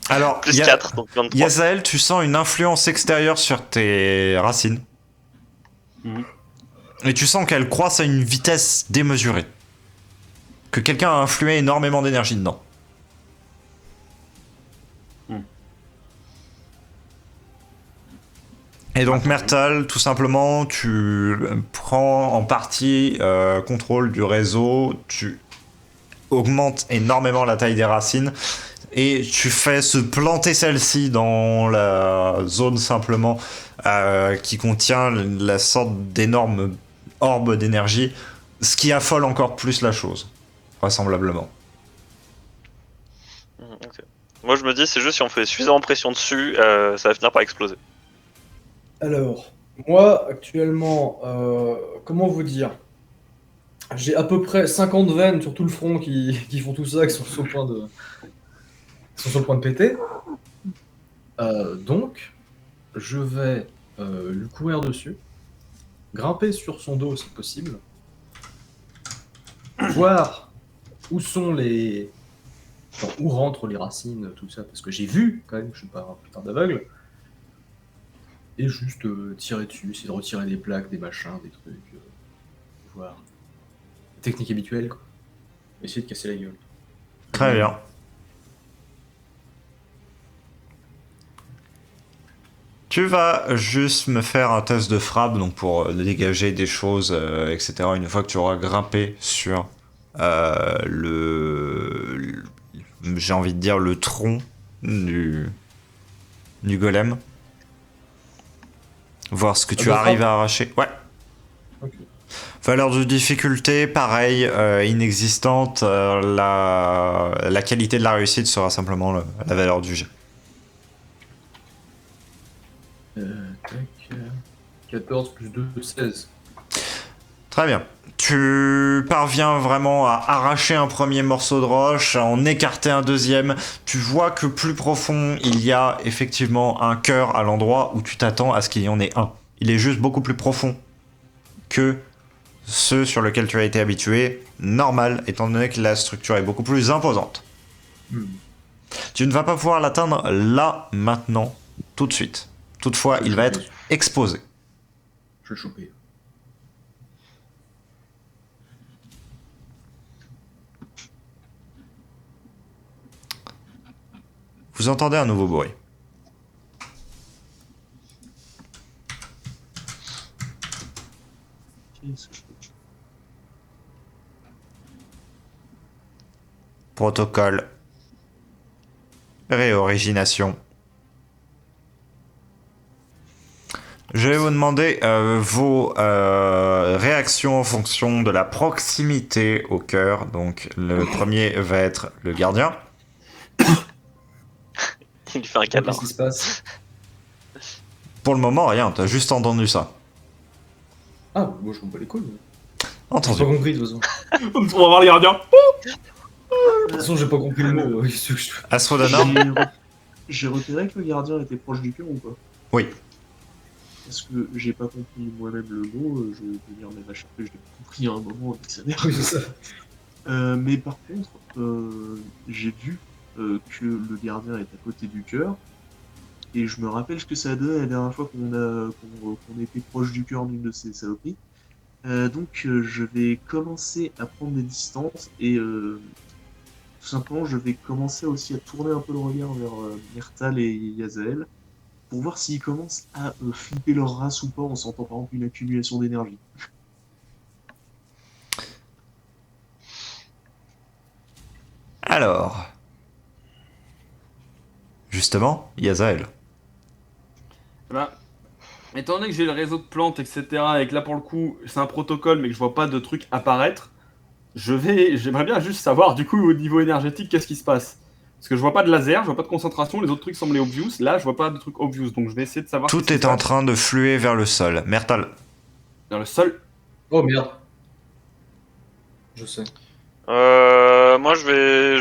Alors, Plus 4, donc 23. Yazael, tu sens une influence extérieure sur tes racines. Mhm. Et tu sens qu'elles croissent à une vitesse démesurée. Que quelqu'un a influé énormément d'énergie dedans. Et donc Mertal, tout simplement, tu prends en partie contrôle du réseau, tu augmentes énormément la taille des racines et tu fais se planter celle-ci dans la zone simplement qui contient la sorte d'énorme orbe d'énergie, ce qui affole encore plus la chose, vraisemblablement. Okay. Moi je me dis c'est juste si on fait suffisamment pression dessus, ça va finir par exploser. Alors, moi, actuellement, comment vous dire? J'ai à peu près 50 veines sur tout le front qui font tout ça, qui sont sur le point de péter. Donc, je vais lui courir dessus, grimper sur son dos si possible, voir où sont les... Enfin, où rentrent les racines, tout ça, parce que j'ai vu, quand même, je suis pas un putain d'aveugle, et juste tirer dessus, essayer de retirer des plaques, des machins, des trucs, voir. Technique habituelle, quoi. Essayer de casser la gueule. Très bien. Tu vas juste me faire un test de frappe donc pour dégager des choses, etc. Une fois que tu auras grimpé sur j'ai envie de dire le tronc du golem. Voir ce que tu de arrives frappe à arracher. Ouais. Ok. Valeur de difficulté, pareil, inexistante. La qualité de la réussite sera simplement la valeur du jet. Tac. 14 plus 2, 16. Très bien. Tu parviens vraiment à arracher un premier morceau de roche, à en écarter un deuxième. Tu vois que plus profond, il y a effectivement un cœur à l'endroit où tu t'attends à ce qu'il y en ait un. Il est juste beaucoup plus profond que ceux sur lesquels tu as été habitué. Normal, étant donné que la structure est beaucoup plus imposante. Tu ne vas pas pouvoir l'atteindre là, maintenant, tout de suite. Toutefois, il va être exposé. Je vais le choper. Vous entendez un nouveau bruit. Qu'est-ce que je fais? Protocole. Réorigination. Je vais vous demander vos réactions en fonction de la proximité au cœur. Donc le premier va être le gardien. Il lui fait un câlin. Qu'est-ce qui se passe? Pour le moment, rien. T'as juste entendu ça. Ah, moi je m'en bats les couilles. J'ai Entendu. pas compris de toute façon. On va voir les gardiens. De toute façon, j'ai pas compris le mot. Qu'est-ce que je fais? Astrodanor. J'ai repéré que le gardien était proche du cœur ou pas? Oui. Parce que j'ai pas compris moi-même le mot, je vais dire mes machins que je l'ai compris à un moment avec sa mère. Oui, c'est ça. Mais par contre, j'ai vu que le gardien est à côté du cœur, et je me rappelle ce que ça a donné la dernière fois qu'on était proche du cœur d'une de ces saloperies. Donc je vais commencer à prendre des distances, et tout simplement je vais commencer aussi à tourner un peu le regard vers Myrtal et Yazael, pour voir s'ils commencent à flipper leur race ou pas en sentant par exemple une accumulation d'énergie. Alors. Justement, Yazael. Bah, étant donné que j'ai le réseau de plantes, etc., et que là pour le coup c'est un protocole mais que je vois pas de trucs apparaître, j'aimerais bien juste savoir du coup au niveau énergétique qu'est-ce qui se passe. Parce que je vois pas de laser, je vois pas de concentration, les autres trucs semblaient obvious, là je vois pas de trucs obvious, donc je vais essayer de savoir Tout qu'est-ce qui est se en passe. train de fluer vers le sol. Myrtal. Dans le sol. Oh merde. Je sais. Moi je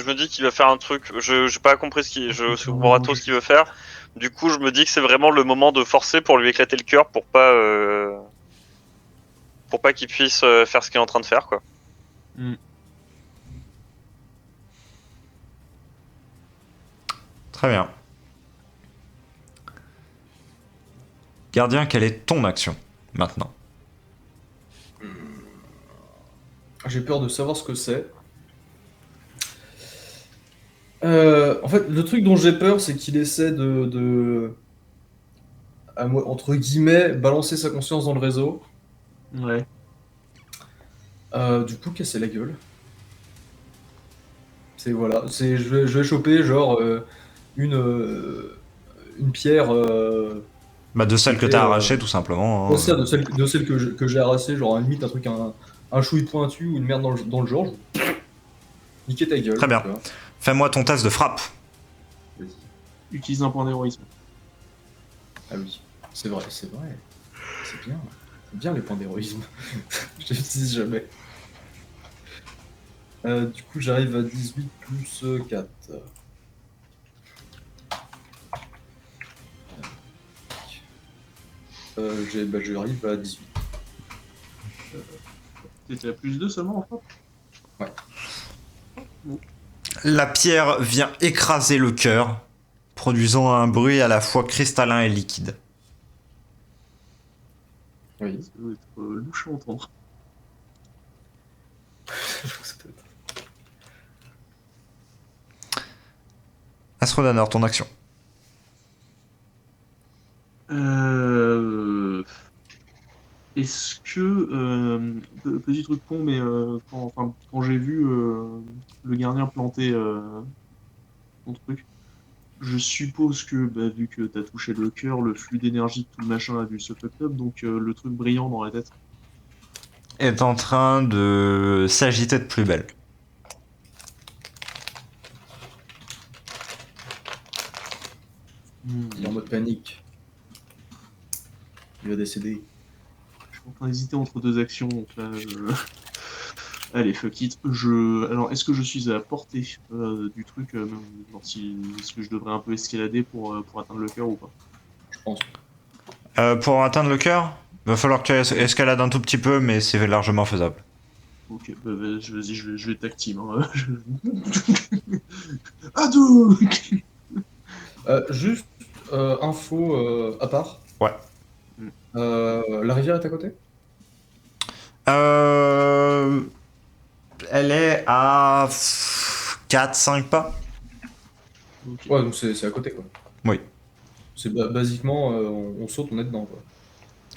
me dis qu'il va faire un truc. J'ai pas compris je comprends pas trop ce qu'il veut faire. Du coup je me dis que c'est vraiment le moment de forcer pour lui éclater le cœur pour pas qu'il puisse faire ce qu'il est en train de faire quoi. Très bien. Gardien, quelle est ton action maintenant? J'ai peur de savoir ce que c'est. En fait, le truc dont j'ai peur, c'est qu'il essaie entre guillemets, balancer sa conscience dans le réseau. Ouais. Du coup, casser la gueule. C'est voilà, je vais choper genre une pierre. Bah de celle que C'était, t'as arrachée tout simplement. hein. De celle que j'ai ramassée, genre à la limite un truc, un chouï pointu ou une merde dans le genre. Niquer ta gueule. Très bien. tu vois. Fais-moi ton test de frappe. Vas-y. Utilise un point d'héroïsme. Ah oui, c'est vrai, c'est bien. C'est bien les points d'héroïsme. Je les utilise jamais. Du coup, j'arrive à 18 plus 4. J'arrive à 18. T'étais à plus 2 seulement, en fait. La pierre vient écraser le cœur, produisant un bruit à la fois cristallin et liquide. Oui. Ça doit être louche à entendre. Astrodanor, ton action. Est-ce que, petit truc con, mais quand j'ai vu le gardien planter ton truc, je suppose que, vu que t'as touché le cœur, le flux d'énergie de tout le machin a dû se fuck up, donc le truc brillant dans la tête. Est en train de s'agiter de plus belle. Il est en mode panique. Il va décéder. Je suis en train d'hésiter entre deux actions, donc là, Allez, fuck it. Alors, est-ce que je suis à la portée du truc est-ce que je devrais un peu escalader pour atteindre le cœur ou pas? Je pense. Pour atteindre le cœur, va falloir que tu escalades un tout petit peu, mais c'est largement faisable. Ok, vas-y, je vais tag team. Hein. Hadouken! Juste info à part. Ouais. La rivière est à côté? Elle est à 4-5 pas. Ok. Ouais, donc c'est à côté quoi. Oui. C'est basiquement, on saute, on est dedans quoi.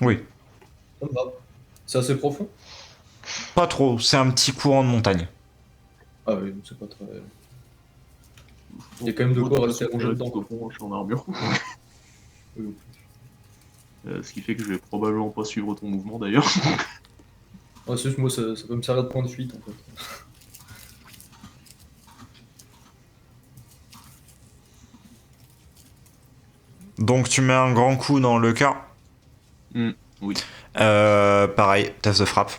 Oui. Ça me va. C'est assez profond? Pas trop, c'est un petit courant de montagne. Ah oui, donc c'est pas très. Il y a quand même de quoi rester allongé dedans. Au fond, je suis en armure. Oui. Ce qui fait que je vais probablement pas suivre ton mouvement d'ailleurs. Ouais, c'est juste moi, ça peut me servir de point de fuite en fait. Donc tu mets un grand coup dans le cœur. Oui. Pareil, test de frappe.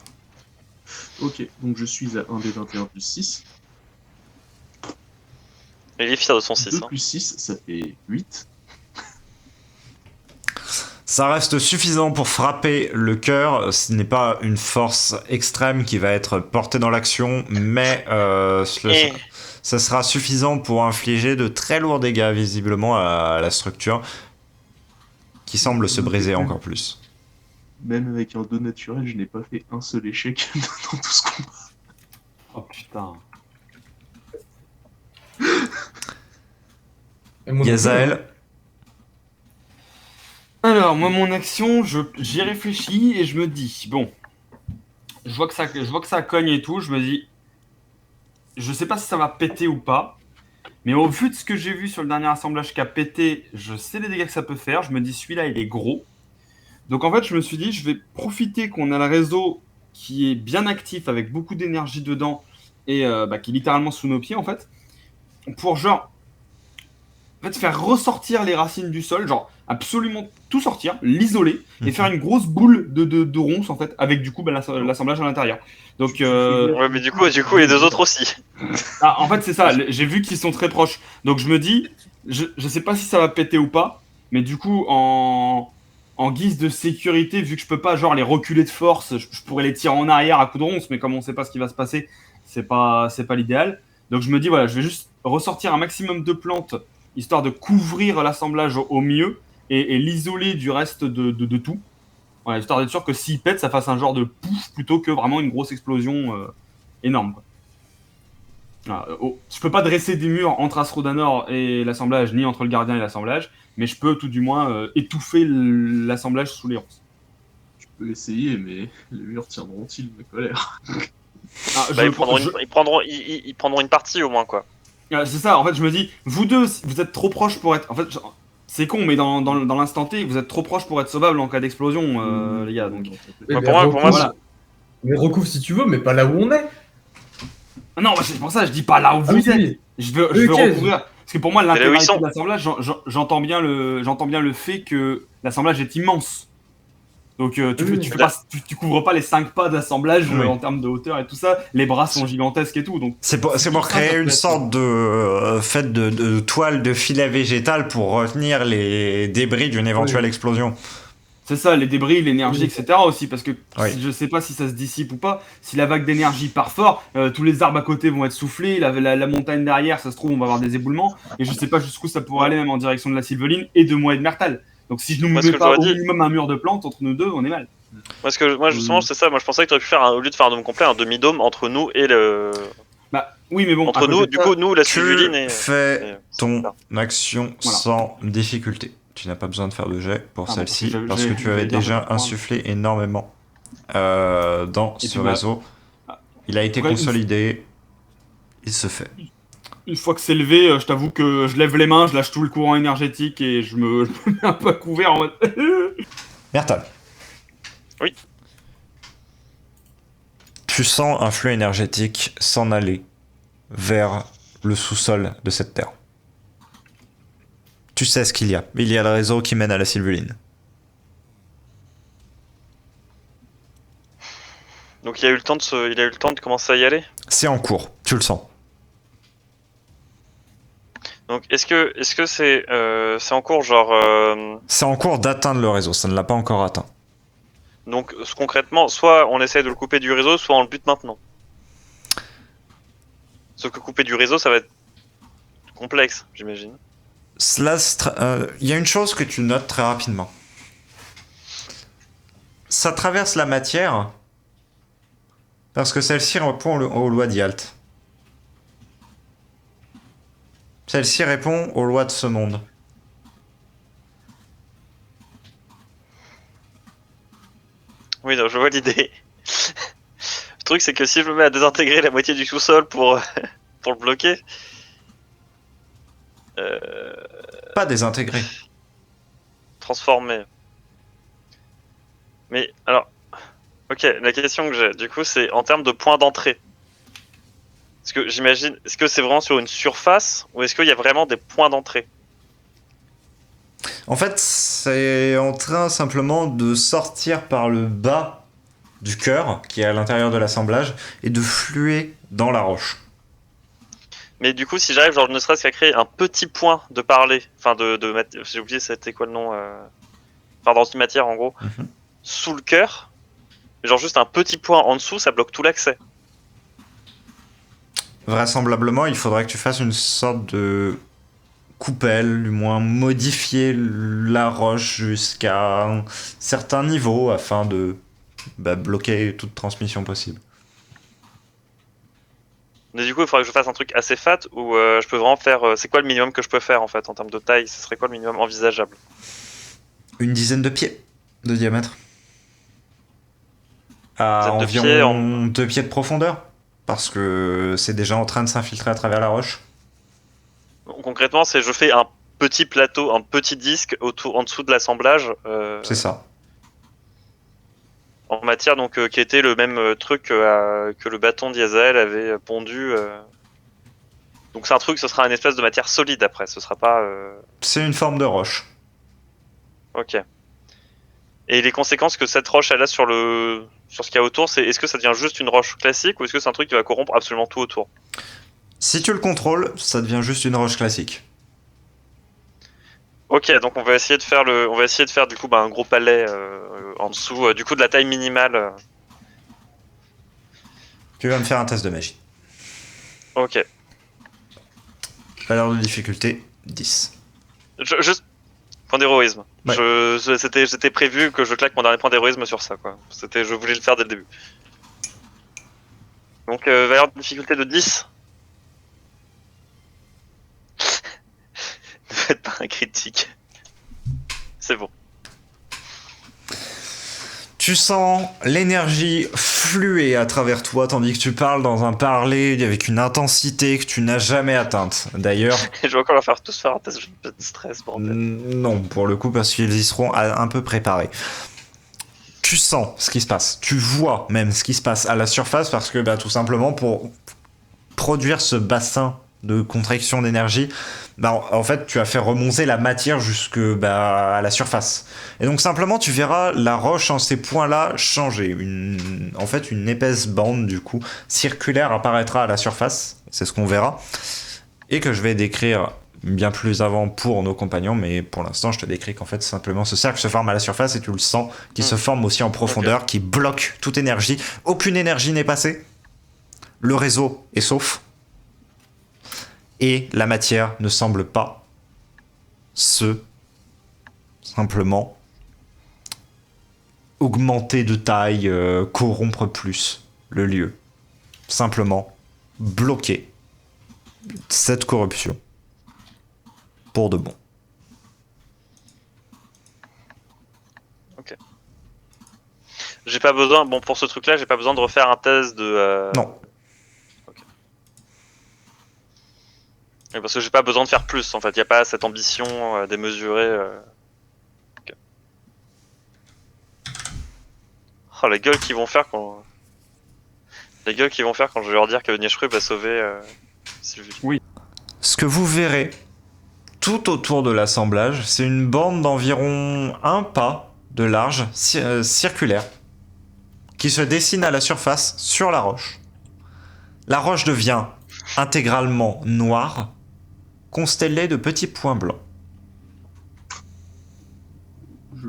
Ok, donc je suis à 1d21 plus 6. Il est fier de son 6. 2 plus 6, ça fait 8. Ça reste suffisant pour frapper le cœur. Ce n'est pas une force extrême qui va être portée dans l'action, mais ça sera suffisant pour infliger de très lourds dégâts visiblement à la structure, qui semble se briser encore plus. Même avec un 2 naturel, je n'ai pas fait un seul échec dans tout ce combat. Oh putain. Yazael, Alors, moi, mon action, j'y réfléchis et je me dis, bon, je vois que ça cogne et tout, je me dis, je sais pas si ça va péter ou pas, mais au vu de ce que j'ai vu sur le dernier assemblage qui a pété, je sais les dégâts que ça peut faire, je me dis, celui-là, il est gros. Donc, en fait, je me suis dit, je vais profiter qu'on a le réseau qui est bien actif, avec beaucoup d'énergie dedans, et qui est littéralement sous nos pieds, en fait, pour genre, en fait, faire ressortir les racines du sol, genre absolument tout sortir, l'isoler et faire une grosse boule de ronces en fait, avec du coup l'assemblage à l'intérieur. Donc, Ouais, mais du coup, les deux autres aussi. en fait, c'est ça, j'ai vu qu'ils sont très proches. Donc, je me dis, je sais pas si ça va péter ou pas, mais du coup, en guise de sécurité, vu que je peux pas genre les reculer de force, je pourrais les tirer en arrière à coups de ronces, mais comme on sait pas ce qui va se passer, c'est pas l'idéal. Donc, je me dis, voilà, je vais juste ressortir un maximum de plantes histoire de couvrir l'assemblage au mieux et l'isoler du reste de tout. Voilà, histoire d'être sûr que s'il pète, ça fasse un genre de pouf plutôt que vraiment une grosse explosion énorme. Quoi. Voilà, je peux pas dresser des murs entre Astrodanor et l'assemblage, ni entre le gardien et l'assemblage, mais je peux tout du moins étouffer l'assemblage sous les ronces. Je peux essayer, mais les murs tiendront-ils ma colère? Ils prendront une partie au moins, quoi. C'est ça, en fait, je me dis, vous deux, vous êtes trop proches pour être. En fait, c'est con, mais dans l'instant T, vous êtes trop proches pour être sauvables en cas d'explosion, les gars. Donc. Oui, pour moi, voilà. Mais recouvre si tu veux, mais pas là où on est. Non, c'est pour ça que je dis pas là où vous oui, êtes. oui. Je veux recouvrir. Parce que pour moi, l'intégralité sont. de l'assemblage, j'entends bien le fait que l'assemblage est immense. Donc Oui, tu couvres pas les 5 pas d'assemblage Oui. en termes de hauteur et tout ça. Les bras sont gigantesques et tout. Donc C'est pour créer ça une peut être- sorte de fait de toile de filet végétal pour retenir les débris d'une éventuelle Oui. explosion. C'est ça, les débris, l'énergie, Oui. etc. aussi, parce que Oui. je sais pas si ça se dissipe ou pas. Si la vague d'énergie part fort, tous les arbres à côté vont être soufflés, la montagne derrière, ça se trouve, on va avoir des éboulements. Et je sais pas jusqu'où ça pourrait aller, même en direction de la Sylveline et de moi et de Mertal. Donc si je nous Moi, ce mets que pas j'aurais au dit- minimum un mur de plantes entre nous deux, on est mal. Moi justement, c'est ça. Moi, je pensais que tu aurais pu faire, au lieu de faire un dôme complet, un demi-dôme entre nous et le. Bah oui, mais bon. à Entre côté nous, de du ça- coup, nous, la Tu Sylvuline et. fais ton super. action Voilà. sans difficulté. Tu n'as pas besoin de faire de jet pour Ah bon, celle-ci j'avais- parce que tu avais j'avais bien déjà fait. insufflé énormément dans Et ce puis, réseau. ah, Il a été après, consolidé. Il se fait. Une fois que c'est levé, je t'avoue que je lève les mains, je lâche tout le courant énergétique et je me mets un peu à couvert en mode. Mertal. Oui. Tu sens un flux énergétique s'en aller vers le sous-sol de cette terre. Tu sais ce qu'il y a. Il y a le réseau qui mène à la Sylvuline. Donc il a eu le temps de commencer à y aller. C'est en cours, tu le sens. Donc est-ce que c'est en cours genre C'est en cours d'atteindre le réseau, ça ne l'a pas encore atteint. donc concrètement soit on essaie de le couper du réseau, soit on le bute maintenant. Sauf que couper du réseau, ça va être complexe, j'imagine. Il y a une chose que tu notes très rapidement. Ça traverse la matière parce que celle-ci répond aux lois d'Yalt. Celle-ci répond aux lois de ce monde. Oui, non, je vois l'idée. Le truc, c'est que si je me mets à désintégrer la moitié du sous-sol pour pour le bloquer, Pas désintégré. transformer. Mais alors, ok, la question que j'ai, du coup, c'est en termes de points d'entrée. Est-ce que j'imagine, est-ce que c'est vraiment sur une surface ou est-ce qu'il y a vraiment des points d'entrée? En fait, c'est en train simplement de sortir par le bas du cœur, qui est à l'intérieur de l'assemblage, et de fluer dans la roche. Mais du coup, si j'arrive, genre, ne serait-ce qu'à créer un petit point de parler, enfin, j'ai oublié, c'était quoi le nom, enfin, d'antimatière en gros, Mhm. sous le cœur, genre juste un petit point en dessous, ça bloque tout l'accès. Vraisemblablement, il faudrait que tu fasses une sorte de coupelle, du moins modifier la roche jusqu'à un certain niveau afin de bloquer toute transmission possible. Mais du coup, il faudrait que je fasse un truc assez fat ou je peux vraiment faire. C'est quoi le minimum que je peux faire en fait en termes de taille? Ce serait quoi le minimum envisageable? Une dizaine de pieds de diamètre. À Dizaine de environ pieds en- 2 pieds de profondeur. Parce que c'est déjà en train de s'infiltrer à travers la roche. Donc, concrètement, c'est je fais un petit plateau, un petit disque autour, en dessous de l'assemblage. C'est ça. En matière donc qui était le même truc que le bâton d'Yazael avait pondu. Donc c'est un truc, ce sera une espèce de matière solide après, ce sera pas. C'est une forme de roche. Ok. Et les conséquences que cette roche elle a sur ce qu'il y a autour, c'est est-ce que ça devient juste une roche classique ou est-ce que c'est un truc qui va corrompre absolument tout autour? Si tu le contrôles, ça devient juste une roche classique. Ok, donc on va essayer de faire du coup un gros palais en dessous, du coup de la taille minimale. Tu vas me faire un test de magie. Ok. Valeur de difficulté, 10. Juste point d'héroïsme. Ouais. C'était prévu que je claque mon dernier point d'héroïsme sur ça, quoi. Je voulais le faire dès le début. Donc valeur de difficulté de 10. Ne faites pas un critique. C'est bon. Tu sens l'énergie fluer à travers toi tandis que tu parles dans un parler avec une intensité que tu n'as jamais atteinte. D'ailleurs, Je vais encore leur faire tous faire un test de stress, bordel. non, pour le coup, parce qu'ils y seront un peu préparés. Tu sens ce qui se passe. Tu vois même ce qui se passe à la surface parce que tout simplement pour produire ce bassin de contraction d'énergie, en fait, tu as fait remonter la matière jusque à la surface. Et donc, simplement, tu verras la roche en ces points-là changer. En fait, une épaisse bande, du coup, circulaire apparaîtra à la surface. C'est ce qu'on verra. Et que je vais décrire bien plus avant pour nos compagnons, mais pour l'instant, je te décris qu'en fait, simplement, ce cercle se forme à la surface et tu le sens, qui se forme aussi en profondeur, qui bloque toute énergie. Aucune énergie n'est passée. Le réseau est sauf. Et la matière ne semble pas simplement augmenter de taille, corrompre plus le lieu. Simplement bloquer cette corruption pour de bon. Ok. J'ai pas besoin, pour ce truc-là, j'ai pas besoin de refaire un test de... Non. Et parce que j'ai pas besoin de faire plus, en fait. Y a pas cette ambition démesurée. Ok. Oh, les gueules qu'ils vont faire quand... Les gueules qu'ils vont faire quand je vais leur dire que Nieshrub a sauvé Sylvie. Oui. Ce que vous verrez tout autour de l'assemblage, c'est une bande d'environ 1 pas de large, circulaire, qui se dessine à la surface sur la roche. La roche devient intégralement noire, constellée de petits points blancs.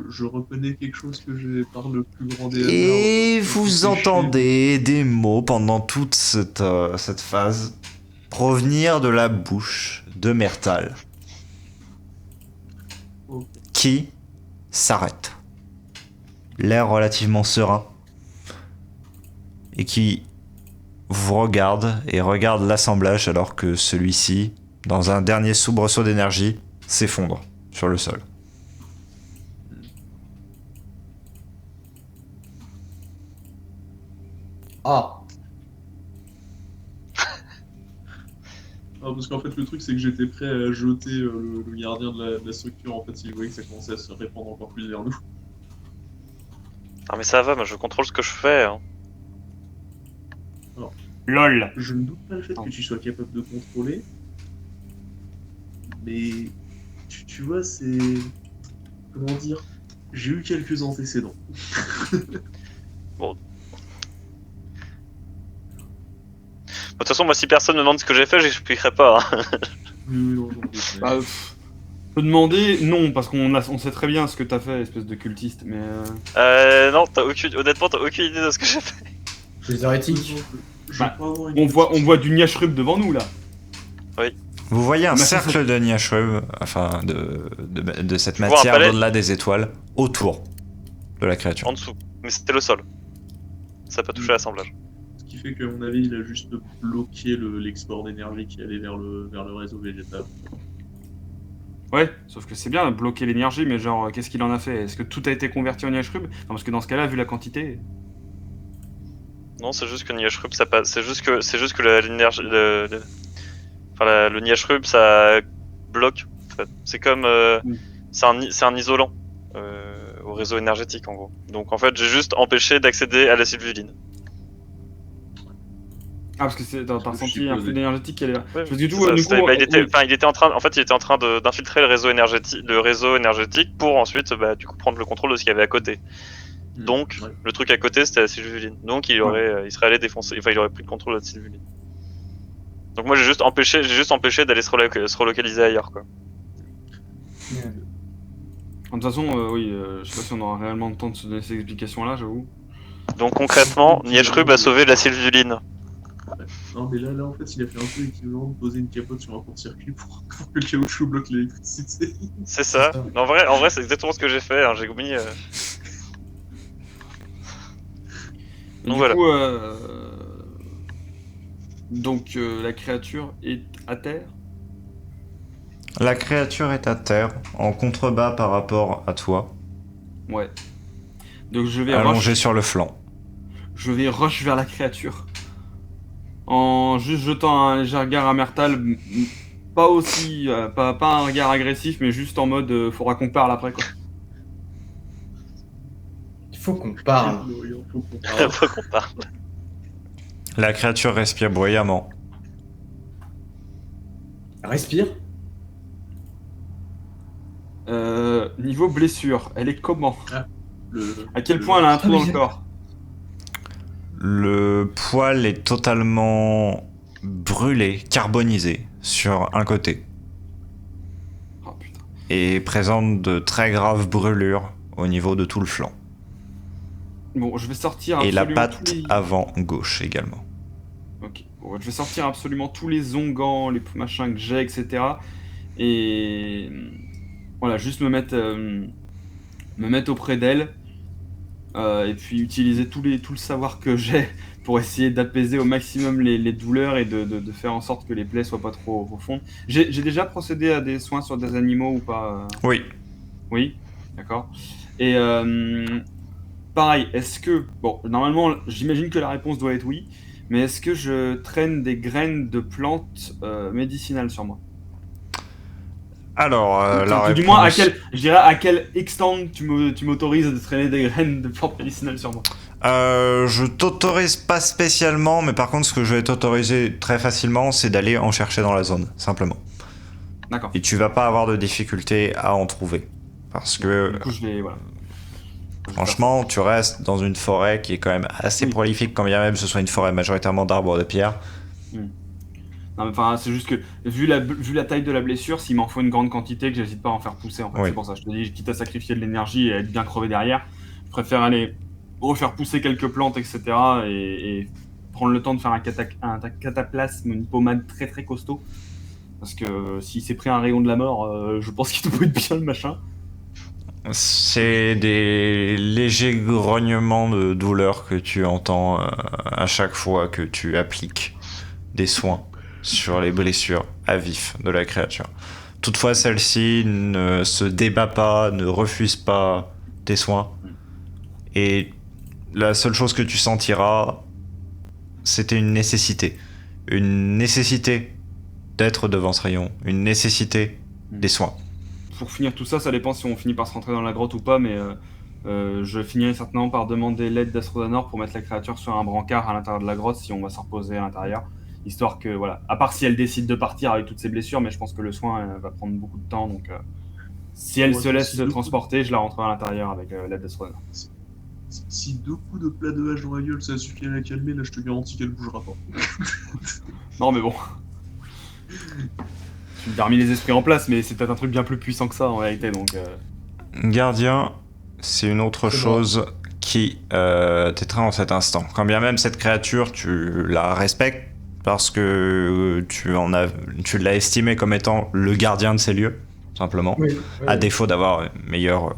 Je reconnais quelque chose que j'ai par le plus grand des hasards. Et vous entendez des mots pendant toute cette phase provenir de la bouche de Mertal, qui s'arrête. L'air relativement serein, et qui vous regarde et regarde l'assemblage alors que celui-ci, dans un dernier soubresaut d'énergie, s'effondre sur le sol. Ah, Parce qu'en fait, le truc, c'est que j'étais prêt à jeter le gardien de la structure, en fait, s'il voyait que ça commençait à se répandre encore plus vers nous. Ah mais ça va, moi je contrôle ce que je fais. Hein. LOL. Je ne doute pas le fait que tu sois capable de contrôler, mais tu vois, c'est... Comment dire? J'ai eu quelques antécédents. De toute façon, moi si personne me demande ce que j'ai fait, j'expliquerai pas. Hein. Oui, non, Bah, peux demander non, parce on sait très bien ce que t'as fait, espèce de cultiste, mais... Non, honnêtement, t'as aucune idée de ce que j'ai fait. les hérétiques. Bah, on voit du Niashrub devant nous, là. Vous voyez un Mais cercle de Niashrub, enfin de cette Tu vois un matière palais au-delà des étoiles, autour de la créature. En dessous. Mais c'était le sol. Ça n'a pas touché l'assemblage. Ce qui fait qu'à mon avis, il a juste bloqué l'export d'énergie qui allait vers le réseau végétal. Ouais, sauf que c'est bien, bloquer l'énergie, mais genre, qu'est-ce qu'il en a fait? Est-ce que tout a été converti en Niashrub? Non, parce que dans ce cas-là, vu la quantité... Non, c'est juste que Niashrub, ça passe. C'est juste que l'énergie. Le Niashrub, ça bloque. En fait. C'est comme. C'est un isolant au réseau énergétique, en gros. Donc en fait, j'ai juste empêché d'accéder à la sylvuline. Ah, parce que t'as ressenti un flux énergétique qui allait là. Ouais, Parce que du c'est coup, ça, il était en train d'infiltrer le réseau énergétique pour ensuite du coup prendre le contrôle de ce qu'il y avait à côté. Donc Ouais. le truc à côté c'était la sylvuline. Donc il serait allé défoncer, il aurait pris le contrôle de la sylvuline. Donc moi j'ai juste empêché d'aller se relocaliser ailleurs quoi. De toute façon, oui, je sais pas si on aura réellement le temps de se donner ces explications-là, j'avoue. Donc concrètement, Niashrub a sauvé la sylvuline. Non, mais là, en fait, il a fait un peu l'équivalent de poser une capote sur un court-circuit pour que le caoutchouc bloque l'électricité. C'est ça. En vrai c'est exactement ce que j'ai fait. Hein. J'ai mis. Et Donc du voilà. coup, donc la créature est à terre. La créature est à terre, en contrebas par rapport à toi, Ouais. Donc je vais allongée sur le flanc. rush vers la créature. En juste jetant un léger regard à Mertal, pas aussi, pas un regard agressif, mais juste en mode faudra qu'on parle après quoi. Il faut qu'on parle. Faut qu'on parle. Faut qu'on parle. La créature respire bruyamment. Respire. Niveau blessure, elle est comment? À quel Le- point elle a un trou Ah, dans mais le corps? Le poil est totalement brûlé, carbonisé sur un côté Oh putain. et présente de très graves brûlures au niveau de tout le flanc. Bon, je vais sortir Et la absolument patte tous les... avant gauche également. Ok. Bon, je vais sortir absolument tous les onguents, les machins que j'ai, etc. Et voilà, juste me mettre auprès d'elle. Et puis utiliser tout le savoir que j'ai pour essayer d'apaiser au maximum les douleurs et de faire en sorte que les plaies soient pas trop profondes. J'ai déjà procédé à des soins sur des animaux ou pas? Oui. Oui, d'accord. Et pareil, est-ce que... Bon, normalement, j'imagine que la réponse doit être oui, mais est-ce que je traîne des graines de plantes médicinales sur moi? Alors, la Ou réponse... du moins, je dirais à quel extent tu m'autorises de traîner des graines de plantes médicinales sur moi? Je t'autorise pas spécialement, mais par contre, ce que je vais t'autoriser très facilement, c'est d'aller en chercher dans la zone, simplement. D'accord. Et tu vas pas avoir de difficulté à en trouver. Parce que, Du coup, je vais... Voilà. franchement, tu restes dans une forêt qui est quand même assez Oui. prolifique, quand bien même ce soit une forêt majoritairement d'arbres de pierre. Non, mais enfin, c'est juste que, vu la taille de la blessure, s'il m'en faut une grande quantité, que j'hésite pas à en faire pousser, en fait. Oui. C'est pour ça, je te dis, quitte à sacrifier de l'énergie et à être bien crevé derrière, je préfère aller refaire pousser quelques plantes, etc. et prendre le temps de faire un cataplasme, une pommade très très costaud. Parce que s'il s'est pris un rayon de la mort, je pense qu'il te brûle bien le machin. C'est des légers grognements de douleur que tu entends à chaque fois que tu appliques des soins sur les blessures à vif de la créature. Toutefois, celle-ci ne se débat pas, ne refuse pas tes soins. Et la seule chose que tu sentiras, c'était une nécessité. Une nécessité d'être devant ce rayon. Une nécessité des soins. Pour finir tout ça, ça dépend si on finit par se rentrer dans la grotte ou pas, mais je finirai certainement par demander l'aide d'Astrodanor pour mettre la créature sur un brancard à l'intérieur de la grotte si on va se reposer à l'intérieur. Histoire que, voilà, à part si elle décide de partir avec toutes ses blessures, mais je pense que le soin va prendre beaucoup de temps, donc si elle Ouais, se laisse si deux transporter, je la rentrerai à l'intérieur avec l'aide d'Astrodanor. Si 2 coups de plat de hache dans la gueule, ça suffit à la calmer, là je te garantis qu'elle bougera pas. Non, mais bon. Tu as remis les esprits en place, mais c'est peut-être un truc bien plus puissant que ça en réalité, donc. Gardien, c'est une autre C'est chose qui t'étreint en cet instant. Quand bien même cette créature, tu la respectes parce que tu l'as estimé comme étant le gardien de ces lieux, simplement, Oui, à défaut d'avoir meilleur...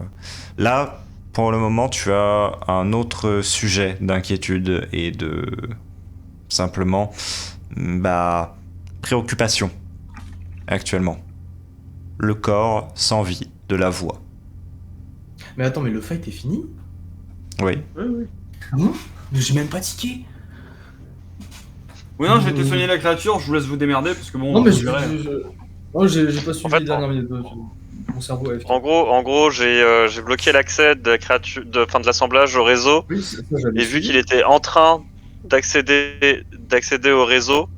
Là, pour le moment, tu as un autre sujet d'inquiétude et de... simplement... préoccupation, actuellement. Le corps sans vie de la voix. Mais attends, mais le fight est fini? Oui. Ouais. Mais j'ai même pas tiqué. Oui, non, j'ai été soigner la créature, je vous laisse vous démerder parce que bon. Non, mais vous verrez. Non, j'ai pas suivi fait, les dernières minutes. Mon cerveau est... En gros, j'ai bloqué l'accès de la créature, de l'assemblage au réseau. Oui, ça, j'avais Et vu suivi. qu'il était en train d'accéder au réseau,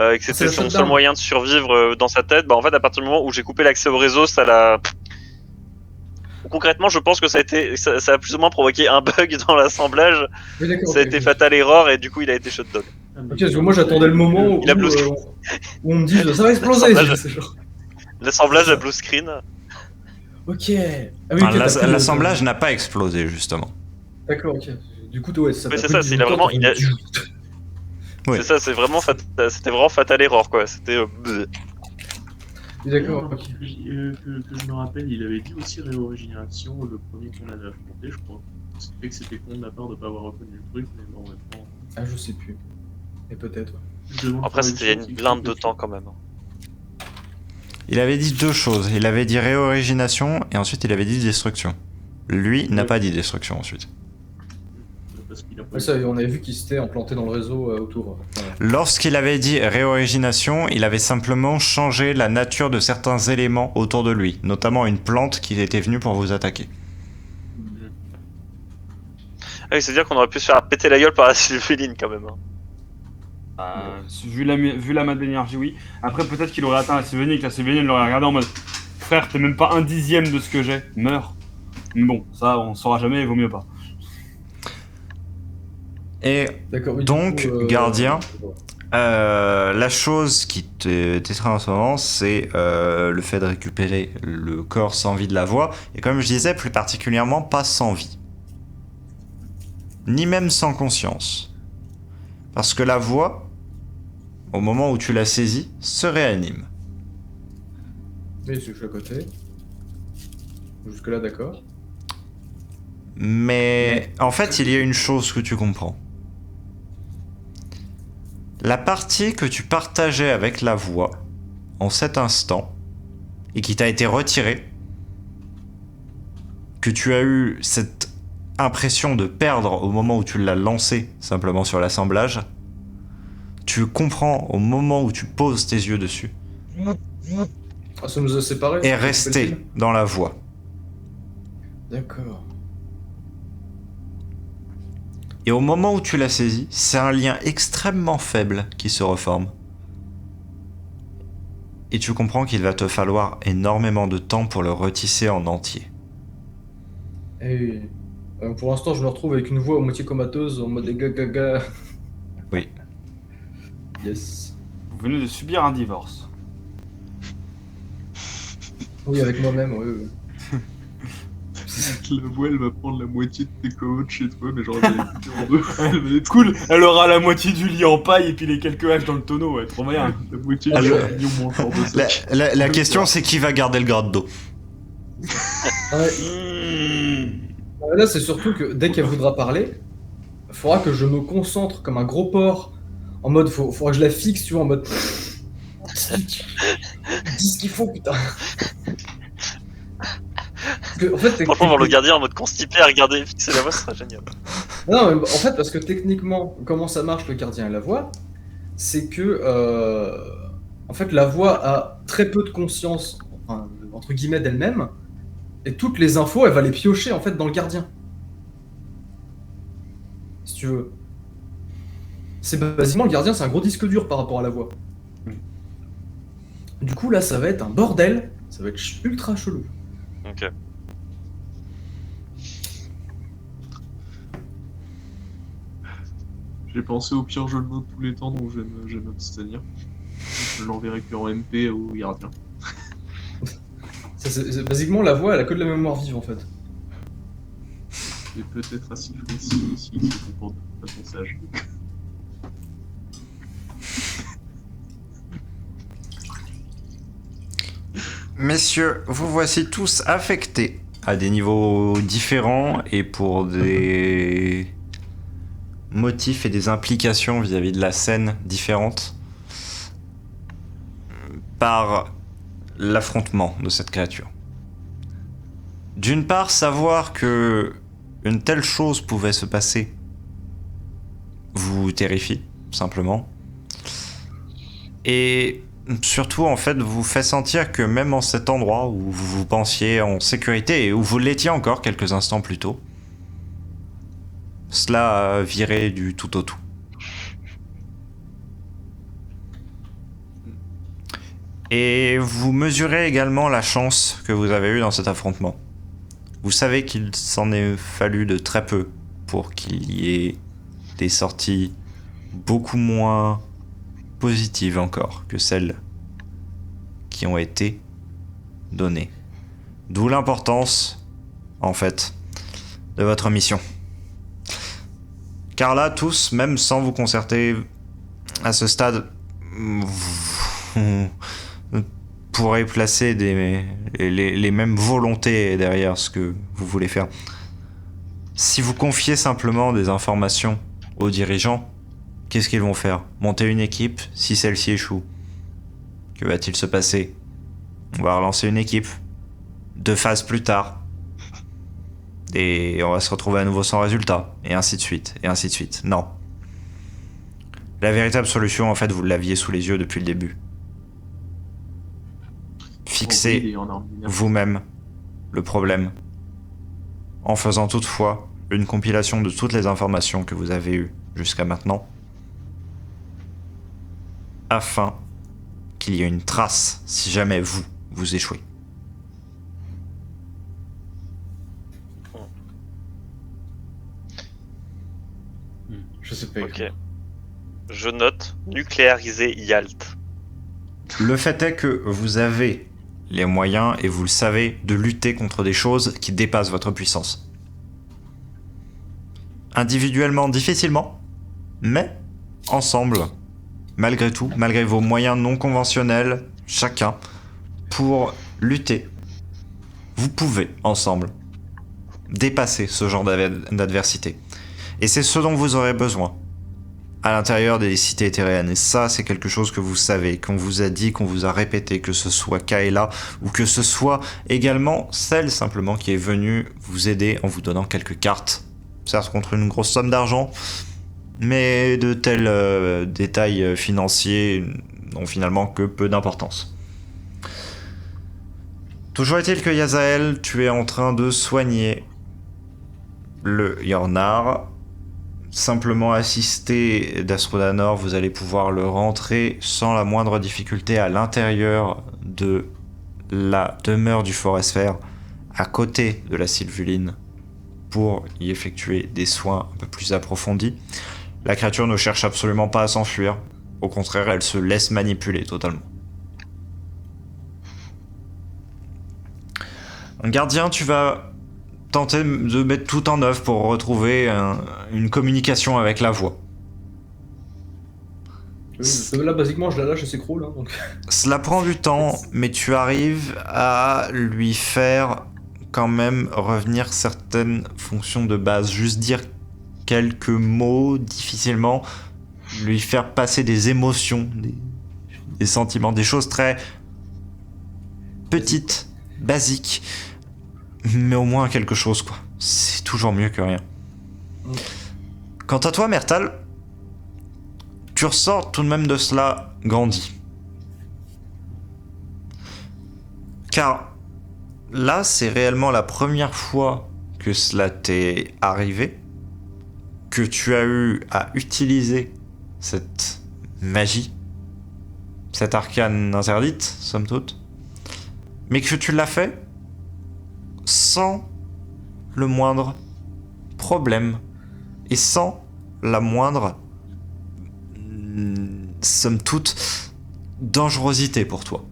et que c'est c'était le son shutdown. seul moyen de survivre dans sa tête, bah en fait à partir du moment où j'ai coupé l'accès au réseau, ça l'a... Concrètement, je pense que ça a plus ou moins provoqué un bug dans l'assemblage. Oui, d'accord, Ça a ok, été ok. fatal error et du coup il a été shutdown. Ok, parce que moi j'attendais le moment où, Il a blue screen. où on me dit ça va exploser. L'assemblage. C'est genre... L'assemblage C'est à ça. blue screen. Ok. Ah oui, Enfin, ok, t'as pris le- l'assemblage n'a pas explosé, justement. D'accord, ok. Du coup, ouais, ça Oui, t'a c'est pris ça, du c'est temps, vraiment- t'as il a- fait- Oui. C'est ça, c'était vraiment fatal error quoi. C'était D'accord, D'ailleurs, ok. que je me rappelle, il avait dit aussi réorigénération, le premier qu'on avait affronté, je crois. Ce qui fait que c'était con de ma part de pas avoir reconnu le truc, mais bon, en même temps. Ah, je sais plus. Et peut-être, ouais. je demande Après pour c'était il y a être sûr, une c'est blinde que- de temps quand même. Il avait dit deux choses. Il avait dit réorigination et ensuite il avait dit destruction. Lui n'a Ouais. pas dit destruction ensuite. Parce qu'il a pas Ouais, ça, on avait vu qu'il s'était implanté dans le réseau autour. Voilà. Lorsqu'il avait dit réorigination, il avait simplement changé la nature de certains éléments autour de lui, notamment une plante qui était venue pour vous attaquer. Ah oui, c'est-à-dire qu'on aurait pu se faire péter la gueule par la sylphéline quand même. Hein. Vu l'amas d'énergie, oui. Après, peut-être qu'il aurait atteint la Sylvénie, que la Sylvénie l'aurait regardé en mode frère, t'es même pas un dixième de ce que j'ai, meurs. Mais bon, ça, on saura jamais, il vaut mieux pas. Et D'accord, oui, du donc, coup, gardien, ouais. la chose qui t'effraie en ce moment, c'est le fait de récupérer le corps sans vie de la voix, et comme je disais, plus particulièrement pas sans vie. Ni même sans conscience. Parce que la voix, au moment où tu la saisis, se réanime. Oui, c'est que je suis à côté. Jusque-là, d'accord. Mais en fait, il y a une chose que tu comprends. La partie que tu partageais avec la voix, en cet instant, et qui t'a été retirée, que tu as eu cette impression de perdre au moment où tu l'as lancée simplement sur l'assemblage, tu comprends au moment où tu poses tes yeux dessus, Ah, ça nous a séparés. est ça, resté dans la voix. D'accord. Et au moment où tu l'as saisi, c'est un lien extrêmement faible qui se reforme. Et tu comprends qu'il va te falloir énormément de temps pour le retisser en entier. Et pour l'instant, je me retrouve avec une voix à moitié comateuse, en mode gaga. Oui. Yes. Vous venez de subir un divorce. Oui, avec moi-même, oui, oui. La voix, elle va prendre la moitié de tes commodes chez toi, mais genre, elle va les couper en deux. Elle va être Cool, elle aura la moitié du lit en paille et puis les quelques haches dans le tonneau, ouais, trop bien. la moitié Ah, du je- champignon mangeur de sac. La question, c'est qui va garder le grade d'eau. Ouais. Là, c'est surtout que dès qu'elle voudra parler, il faudra que je me concentre comme un gros porc. En mode, faudra que je la fixe, tu vois, en mode. Dis ce qu'il faut, putain. Parce que, en fait, Franchement, voir le gardien en mode constipé à regarder fixer la voix, ce serait génial. Non, mais en fait, parce que techniquement, comment ça marche le gardien et la voix, c'est que, en fait, la voix a très peu de conscience, enfin, entre guillemets, d'elle-même, et toutes les infos, elle va les piocher, en fait, dans le gardien. Si tu veux. C'est basiquement, le gardien, c'est un gros disque dur par rapport à la voix. Du coup, là, ça va être un bordel, ça va être ultra chelou. Ok. J'ai pensé au pire jeu de mots de tous les temps, donc je vais m'abstenir. Je l'enverrai que en MP au gardien. Basiquement, la voix, elle a que de la mémoire vive, en fait. Et peut-être à siffler s'il se comporte de façon sage. Messieurs, vous voici tous affectés à des niveaux différents et pour des motifs et des implications vis-à-vis de la scène différentes par l'affrontement de cette créature. D'une part, savoir que une telle chose pouvait se passer vous terrifie, simplement. Et surtout, en fait, vous fait sentir que même en cet endroit où vous pensiez en sécurité et où vous l'étiez encore quelques instants plus tôt, cela a viré du tout au tout. Et vous mesurez également la chance que vous avez eue dans cet affrontement. Vous savez qu'il s'en est fallu de très peu pour qu'il y ait des sorties beaucoup moins positives encore que celles qui ont été données. D'où l'importance, en fait, de votre mission. Car là, tous, même sans vous concerter à ce stade, vous pourrez placer les mêmes volontés derrière ce que vous voulez faire. Si vous confiez simplement des informations aux dirigeants, qu'est-ce qu'ils vont faire? Monter une équipe si celle-ci échoue. Que va-t-il se passer? On va relancer une équipe 2 phases plus tard. Et on va se retrouver à nouveau sans résultat. Et ainsi de suite. Et ainsi de suite. Non. La véritable solution, en fait, vous l'aviez sous les yeux depuis le début. Fixez vous-même le problème. En faisant toutefois une compilation de toutes les informations que vous avez eues jusqu'à maintenant. afin qu'il y ait une trace si jamais vous échouez. Je sais pas. Ok. Je note nucléariser Yalt. Le fait est que vous avez les moyens, et vous le savez, de lutter contre des choses qui dépassent votre puissance. Individuellement, difficilement, mais ensemble, malgré tout, malgré vos moyens non conventionnels, chacun, pour lutter, vous pouvez, ensemble, dépasser ce genre d'adversité. Et c'est ce dont vous aurez besoin à l'intérieur des cités éthéréennes. Et ça, c'est quelque chose que vous savez, qu'on vous a dit, qu'on vous a répété, que ce soit Kaela, ou que ce soit également celle simplement qui est venue vous aider en vous donnant quelques cartes. Certes contre une grosse somme d'argent, mais de tels détails financiers n'ont finalement que peu d'importance. Toujours est-il que Yazael, tu es en train de soigner le Yornar. Simplement assisté d'Astrodanor, vous allez pouvoir le rentrer sans la moindre difficulté à l'intérieur de la demeure du Foresphère, à côté de la Sylvuline, pour y effectuer des soins un peu plus approfondis. La créature ne cherche absolument pas à s'enfuir, au contraire, elle se laisse manipuler totalement. Un gardien, tu vas tenter de mettre tout en œuvre pour retrouver une communication avec la voix. Là, basiquement, je la lâche et s'écroule. Hein, donc. Cela prend du temps, mais tu arrives à lui faire quand même revenir certaines fonctions de base. Juste dire quelques mots difficilement, lui faire passer des émotions, des sentiments, des choses très petites, basiques. Mais au moins quelque chose, quoi. C'est toujours mieux que rien. Quant à toi, Mertal, tu ressors tout de même de cela grandi. Car là, c'est réellement la première fois que cela t'est arrivé, que tu as eu à utiliser cette magie, cette arcane interdite, somme toute, mais que tu l'as fait sans le moindre problème et sans la moindre, somme toute, dangerosité pour toi.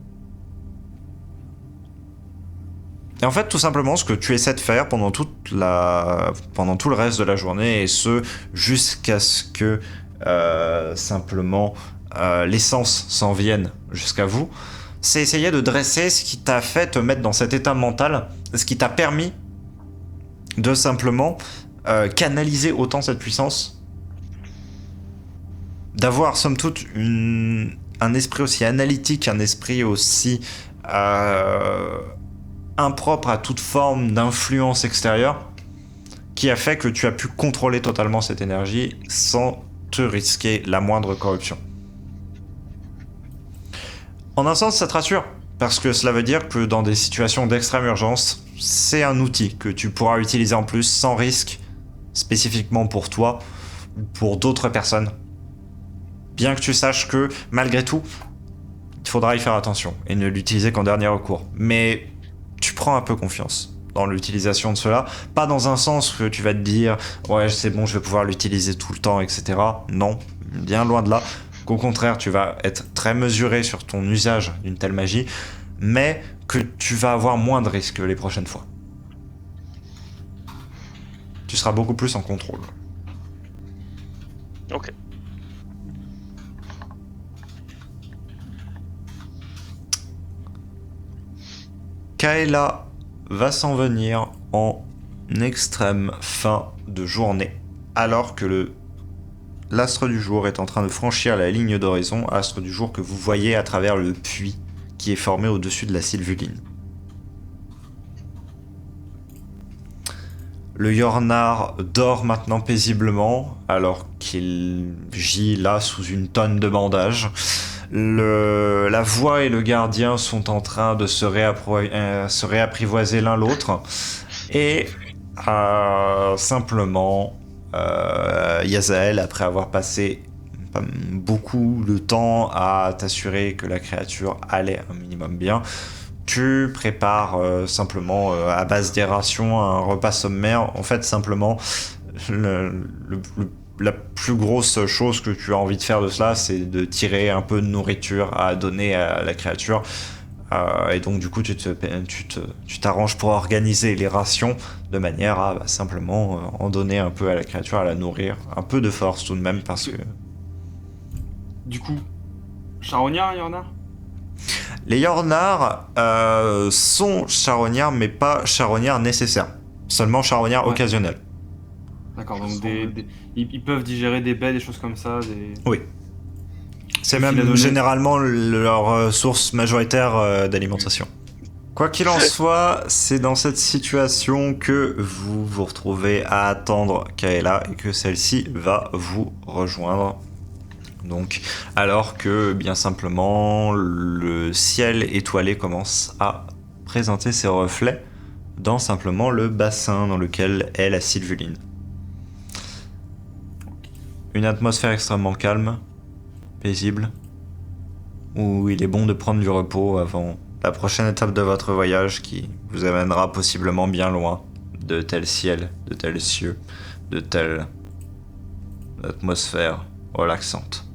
Et en fait, tout simplement, ce que tu essaies de faire pendant tout le reste de la journée, et ce, jusqu'à ce que simplement l'essence s'en vienne jusqu'à vous, c'est essayer de dresser ce qui t'a fait te mettre dans cet état mental, ce qui t'a permis de simplement canaliser autant cette puissance, d'avoir somme toute un esprit aussi analytique, un esprit aussi impropre à toute forme d'influence extérieure, qui a fait que tu as pu contrôler totalement cette énergie sans te risquer la moindre corruption. En un sens, ça te rassure, parce que cela veut dire que dans des situations d'extrême urgence, c'est un outil que tu pourras utiliser en plus sans risque, spécifiquement pour toi ou pour d'autres personnes. Bien que tu saches que, malgré tout, il faudra y faire attention et ne l'utiliser qu'en dernier recours. Mais tu prends un peu confiance dans l'utilisation de cela, pas dans un sens que tu vas te dire « ouais, c'est bon, je vais pouvoir l'utiliser tout le temps, etc. » Non, bien loin de là. Qu'au contraire, tu vas être très mesuré sur ton usage d'une telle magie, mais que tu vas avoir moins de risques les prochaines fois. Tu seras beaucoup plus en contrôle. Ok. Kaela va s'en venir en extrême fin de journée, alors que l'astre du jour est en train de franchir la ligne d'horizon, astre du jour que vous voyez à travers le puits qui est formé au-dessus de la Sylvuline. Le Yornar dort maintenant paisiblement, alors qu'il gît là sous une tonne de bandages. La voix et le gardien sont en train de se réapprivoiser l'un l'autre. Et simplement, Yazael, après avoir passé une beaucoup de temps à t'assurer que la créature allait un minimum bien. Tu prépares simplement à base des rations un repas sommaire. En fait, simplement, la plus grosse chose que tu as envie de faire de cela, c'est de tirer un peu de nourriture à donner à la créature. Et donc du coup, tu t'arranges pour organiser les rations de manière à simplement en donner un peu à la créature, à la nourrir. Un peu de force tout de même, parce que... Du coup, charognard, il y en a? Les Yornars sont charognards, mais pas charognards nécessaires. Seulement charognards Ouais. occasionnels. D'accord, donc ils peuvent digérer des baies, des choses comme ça. Oui. C'est Qu'est-ce qu'il a même donné généralement leur source majoritaire d'alimentation. Quoi qu'il en soit, c'est dans cette situation que vous vous retrouvez à attendre Kaela et que celle-ci va vous rejoindre. Donc, alors que bien simplement le ciel étoilé commence à présenter ses reflets dans simplement le bassin dans lequel est la sylvuline. Une atmosphère extrêmement calme, paisible, où il est bon de prendre du repos avant la prochaine étape de votre voyage qui vous amènera possiblement bien loin de tel ciel, de tels cieux, de telle atmosphère relaxante.